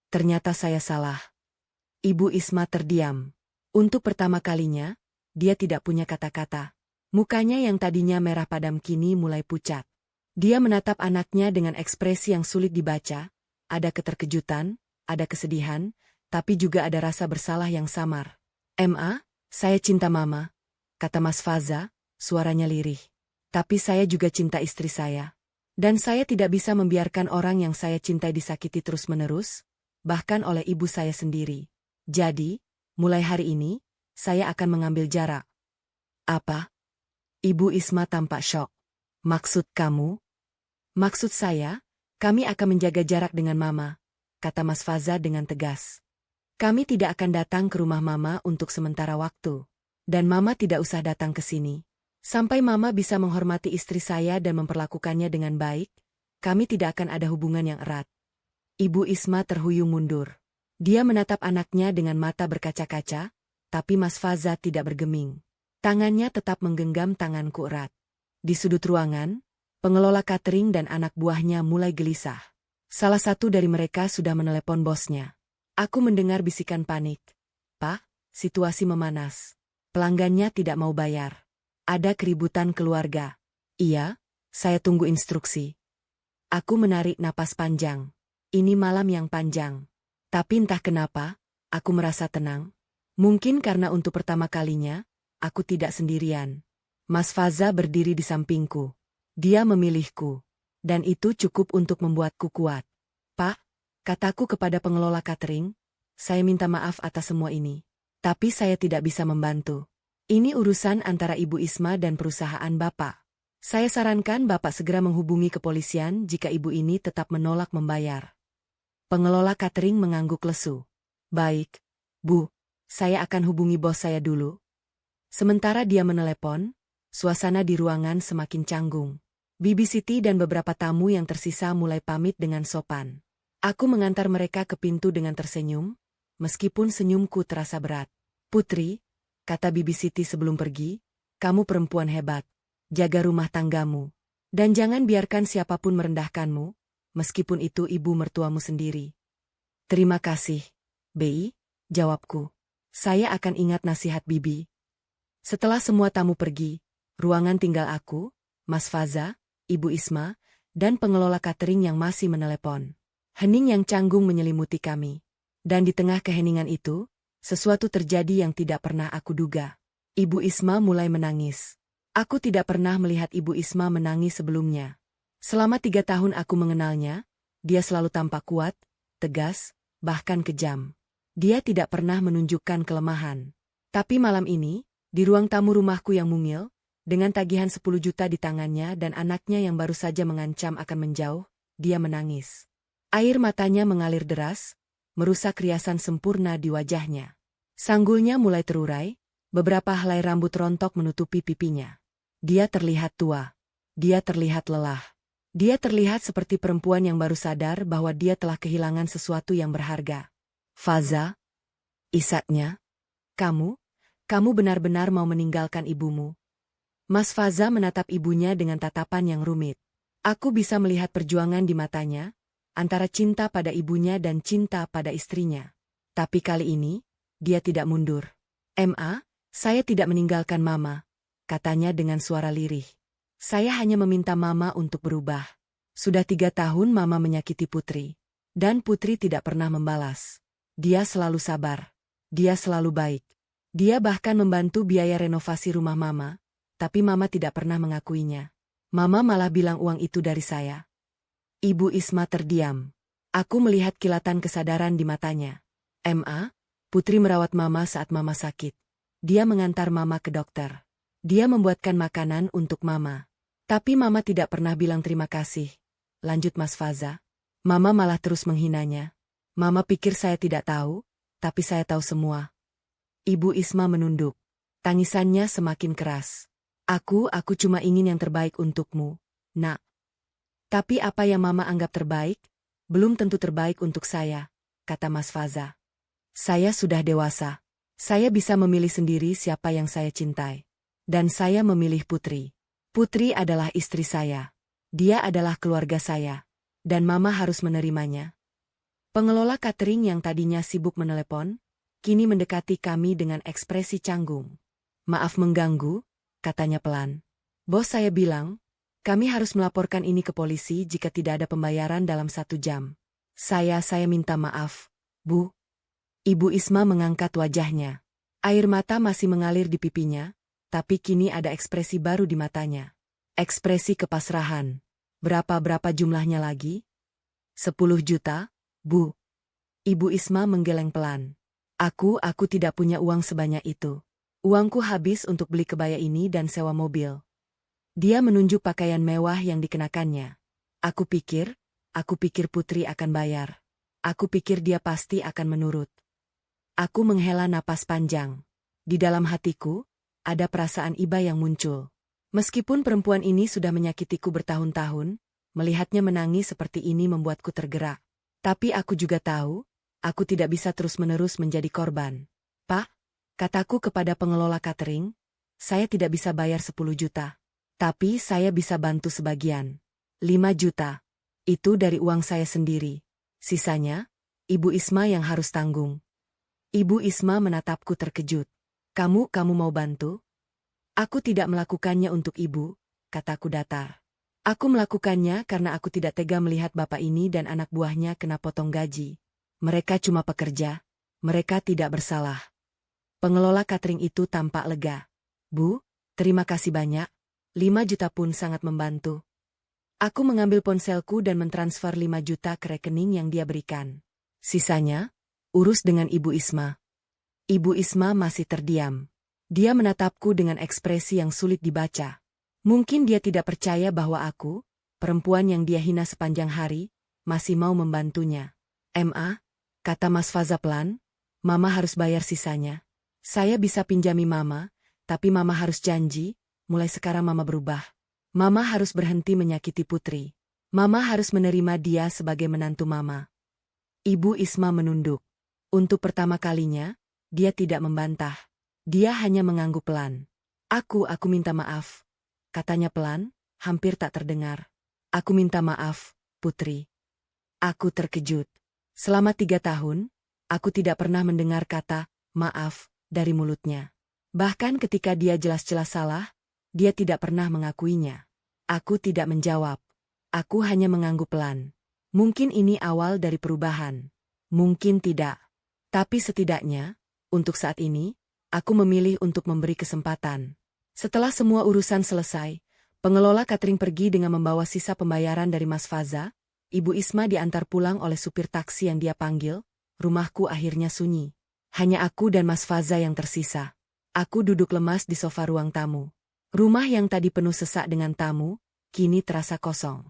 Ternyata saya salah. Ibu Isma terdiam. Untuk pertama kalinya, dia tidak punya kata-kata. Mukanya yang tadinya merah padam kini mulai pucat. Dia menatap anaknya dengan ekspresi yang sulit dibaca. Ada keterkejutan, ada kesedihan, tapi juga ada rasa bersalah yang samar. "Ma, saya cinta Mama," kata Mas Faza, suaranya lirih. "Tapi saya juga cinta istri saya. Dan saya tidak bisa membiarkan orang yang saya cintai disakiti terus-menerus, bahkan oleh ibu saya sendiri. Jadi, mulai hari ini, saya akan mengambil jarak." "Apa?" Ibu Isma tampak syok. "Maksud kamu?" "Maksud saya, kami akan menjaga jarak dengan Mama," kata Mas Faza dengan tegas. "Kami tidak akan datang ke rumah Mama untuk sementara waktu. Dan Mama tidak usah datang ke sini. Sampai Mama bisa menghormati istri saya dan memperlakukannya dengan baik, kami tidak akan ada hubungan yang erat." Ibu Isma terhuyung mundur. Dia menatap anaknya dengan mata berkaca-kaca, tapi Mas Faza tidak bergeming. Tangannya tetap menggenggam tanganku erat. Di sudut ruangan, pengelola catering dan anak buahnya mulai gelisah. Salah satu dari mereka sudah menelepon bosnya. Aku mendengar bisikan panik. "Pak, situasi memanas. Pelanggannya tidak mau bayar. Ada keributan keluarga." "Iya, saya tunggu instruksi." Aku menarik napas panjang. Ini malam yang panjang. Tapi entah kenapa, aku merasa tenang. Mungkin karena untuk pertama kalinya, aku tidak sendirian. Mas Faza berdiri di sampingku. Dia memilihku. Dan itu cukup untuk membuatku kuat. "Pak," kataku kepada pengelola catering, "saya minta maaf atas semua ini. Tapi saya tidak bisa membantu. Ini urusan antara Ibu Isma dan perusahaan Bapak. Saya sarankan Bapak segera menghubungi kepolisian jika ibu ini tetap menolak membayar." Pengelola catering mengangguk lesu. "Baik, Bu, saya akan hubungi bos saya dulu." Sementara dia menelepon, suasana di ruangan semakin canggung. Bibi Siti dan beberapa tamu yang tersisa mulai pamit dengan sopan. Aku mengantar mereka ke pintu dengan tersenyum, meskipun senyumku terasa berat. "Putri," kata Bibi Siti sebelum pergi, "kamu perempuan hebat. Jaga rumah tanggamu. Dan jangan biarkan siapapun merendahkanmu, meskipun itu ibu mertuamu sendiri." "Terima kasih, Bi," jawabku. "Saya akan ingat nasihat Bibi." Setelah semua tamu pergi, ruangan tinggal aku, Mas Faza, Ibu Isma, dan pengelola catering yang masih menelepon. Hening yang canggung menyelimuti kami. Dan di tengah keheningan itu, sesuatu terjadi yang tidak pernah aku duga. Ibu Isma mulai menangis. Aku tidak pernah melihat Ibu Isma menangis sebelumnya. Selama 3 tahun aku mengenalnya, dia selalu tampak kuat, tegas, bahkan kejam. Dia tidak pernah menunjukkan kelemahan. Tapi malam ini, di ruang tamu rumahku yang mungil, dengan tagihan 10 juta di tangannya dan anaknya yang baru saja mengancam akan menjauh, dia menangis. Air matanya mengalir deras, merusak riasan sempurna di wajahnya. Sanggulnya mulai terurai, beberapa helai rambut rontok menutupi pipinya. Dia terlihat tua. Dia terlihat lelah. Dia terlihat seperti perempuan yang baru sadar bahwa dia telah kehilangan sesuatu yang berharga. "Faza," isaknya, kamu benar-benar mau meninggalkan ibumu?" Mas Faza menatap ibunya dengan tatapan yang rumit. Aku bisa melihat perjuangan di matanya, antara cinta pada ibunya dan cinta pada istrinya. Tapi kali ini, dia tidak mundur. "Ma, saya tidak meninggalkan Mama," katanya dengan suara lirih. "Saya hanya meminta Mama untuk berubah. Sudah 3 tahun Mama menyakiti Putri. Dan Putri tidak pernah membalas. Dia selalu sabar. Dia selalu baik. Dia bahkan membantu biaya renovasi rumah Mama, tapi Mama tidak pernah mengakuinya. Mama malah bilang uang itu dari saya." Ibu Isma terdiam. Aku melihat kilatan kesadaran di matanya. "Ma, Putri merawat Mama saat Mama sakit. Dia mengantar Mama ke dokter. Dia membuatkan makanan untuk Mama. Tapi Mama tidak pernah bilang terima kasih. Lanjut Mas Faza. Mama malah terus menghinanya. Mama pikir saya tidak tahu, tapi saya tahu semua. Ibu Isma menunduk. Tangisannya semakin keras. Aku cuma ingin yang terbaik untukmu, Nak. Tapi apa yang Mama anggap terbaik, belum tentu terbaik untuk saya, kata Mas Faza. Saya sudah dewasa. Saya bisa memilih sendiri siapa yang saya cintai. Dan saya memilih Putri. Putri adalah istri saya. Dia adalah keluarga saya. Dan Mama harus menerimanya. Pengelola catering yang tadinya sibuk menelepon, kini mendekati kami dengan ekspresi canggung. Maaf mengganggu, katanya pelan. Bos saya bilang, kami harus melaporkan ini ke polisi jika tidak ada pembayaran dalam 1 jam. Saya minta maaf, Bu. Ibu Isma mengangkat wajahnya. Air mata masih mengalir di pipinya, tapi kini ada ekspresi baru di matanya. Ekspresi kepasrahan. Berapa jumlahnya lagi? 10 juta, Bu. Ibu Isma menggeleng pelan. Aku tidak punya uang sebanyak itu. Uangku habis untuk beli kebaya ini dan sewa mobil. Dia menunjuk pakaian mewah yang dikenakannya. Aku pikir Putri akan bayar. Aku pikir dia pasti akan menurut. Aku menghela napas panjang. Di dalam hatiku, ada perasaan iba yang muncul. Meskipun perempuan ini sudah menyakitiku bertahun-tahun, melihatnya menangis seperti ini membuatku tergerak. Tapi aku juga tahu, aku tidak bisa terus-menerus menjadi korban. Pak, kataku kepada pengelola catering, saya tidak bisa bayar 10 juta. Tapi saya bisa bantu sebagian. 5 juta. Itu dari uang saya sendiri. Sisanya, Ibu Isma yang harus tanggung. Ibu Isma menatapku terkejut. Kamu mau bantu? Aku tidak melakukannya untuk ibu, kataku datar. Aku melakukannya karena aku tidak tega melihat bapak ini dan anak buahnya kena potong gaji. Mereka cuma pekerja. Mereka tidak bersalah. Pengelola catering itu tampak lega. Bu, terima kasih banyak. 5 juta pun sangat membantu. Aku mengambil ponselku dan mentransfer 5 juta ke rekening yang dia berikan. Sisanya, urus dengan Ibu Isma. Ibu Isma masih terdiam. Dia menatapku dengan ekspresi yang sulit dibaca. Mungkin dia tidak percaya bahwa aku, perempuan yang dia hina sepanjang hari, masih mau membantunya. Ma, kata Mas Faza pelan, Mama harus bayar sisanya. Saya bisa pinjami Mama, tapi Mama harus janji, mulai sekarang Mama berubah. Mama harus berhenti menyakiti Putri. Mama harus menerima dia sebagai menantu Mama. Ibu Isma menunduk. Untuk pertama kalinya, dia tidak membantah. Dia hanya mengangguk pelan. Aku minta maaf. Katanya pelan, hampir tak terdengar. Aku minta maaf, Putri. Aku terkejut. Selama 3 tahun, aku tidak pernah mendengar kata, maaf, dari mulutnya. Bahkan ketika dia jelas-jelas salah, dia tidak pernah mengakuinya. Aku tidak menjawab. Aku hanya mengangguk pelan. Mungkin ini awal dari perubahan. Mungkin tidak. Tapi setidaknya, untuk saat ini, aku memilih untuk memberi kesempatan. Setelah semua urusan selesai, pengelola catering pergi dengan membawa sisa pembayaran dari Mas Faza. Ibu Isma diantar pulang oleh supir taksi yang dia panggil. Rumahku akhirnya sunyi. Hanya aku dan Mas Faza yang tersisa. Aku duduk lemas di sofa ruang tamu. Rumah yang tadi penuh sesak dengan tamu, kini terasa kosong.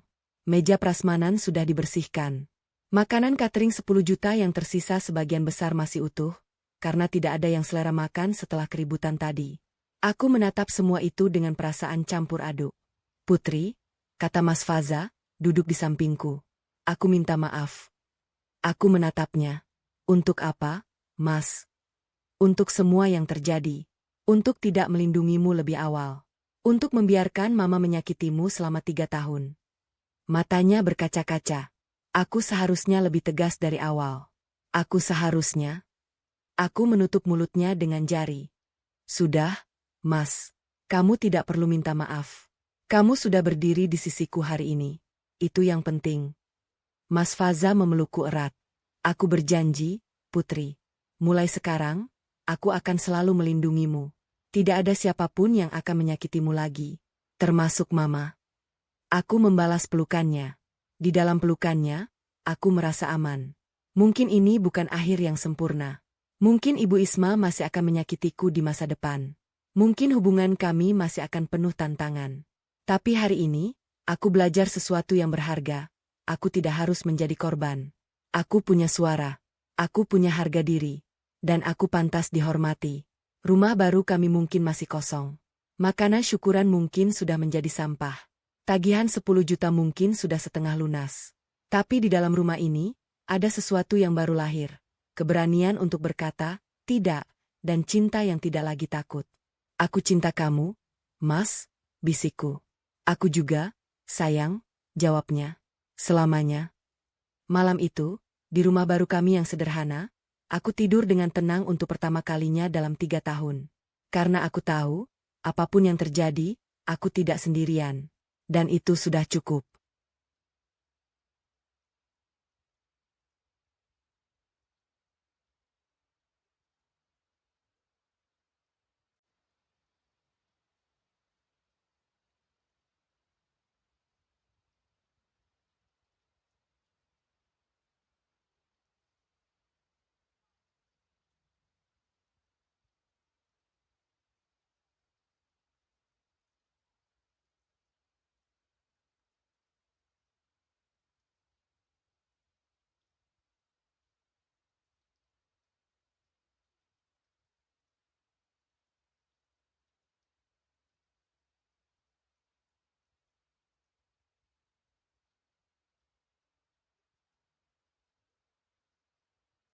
Meja prasmanan sudah dibersihkan. Makanan catering 10 juta yang tersisa sebagian besar masih utuh, karena tidak ada yang selera makan setelah keributan tadi. Aku menatap semua itu dengan perasaan campur aduk. Putri, kata Mas Faza, duduk di sampingku. Aku minta maaf. Aku menatapnya. Untuk apa, Mas? Untuk semua yang terjadi. Untuk tidak melindungimu lebih awal. Untuk membiarkan Mama menyakitimu selama 3 tahun. Matanya berkaca-kaca. Aku seharusnya lebih tegas dari awal. Aku seharusnya. Aku menutup mulutnya dengan jari. Sudah, Mas. Kamu tidak perlu minta maaf. Kamu sudah berdiri di sisiku hari ini. Itu yang penting. Mas Faza memelukku erat. Aku berjanji, Putri. Mulai sekarang, aku akan selalu melindungimu. Tidak ada siapapun yang akan menyakitimu lagi. Termasuk Mama. Aku membalas pelukannya. Di dalam pelukannya, aku merasa aman. Mungkin ini bukan akhir yang sempurna. Mungkin Ibu Isma masih akan menyakitiku di masa depan. Mungkin hubungan kami masih akan penuh tantangan. Tapi hari ini, aku belajar sesuatu yang berharga. Aku tidak harus menjadi korban. Aku punya suara. Aku punya harga diri. Dan aku pantas dihormati. Rumah baru kami mungkin masih kosong. Makanan syukuran mungkin sudah menjadi sampah. Tagihan 10 juta mungkin sudah setengah lunas. Tapi di dalam rumah ini, ada sesuatu yang baru lahir. Keberanian untuk berkata, tidak, dan cinta yang tidak lagi takut. Aku cinta kamu, Mas, bisikku. Aku juga, sayang, jawabnya. Selamanya. Malam itu, di rumah baru kami yang sederhana, aku tidur dengan tenang untuk pertama kalinya dalam 3 tahun. Karena aku tahu, apapun yang terjadi, aku tidak sendirian. Dan itu sudah cukup.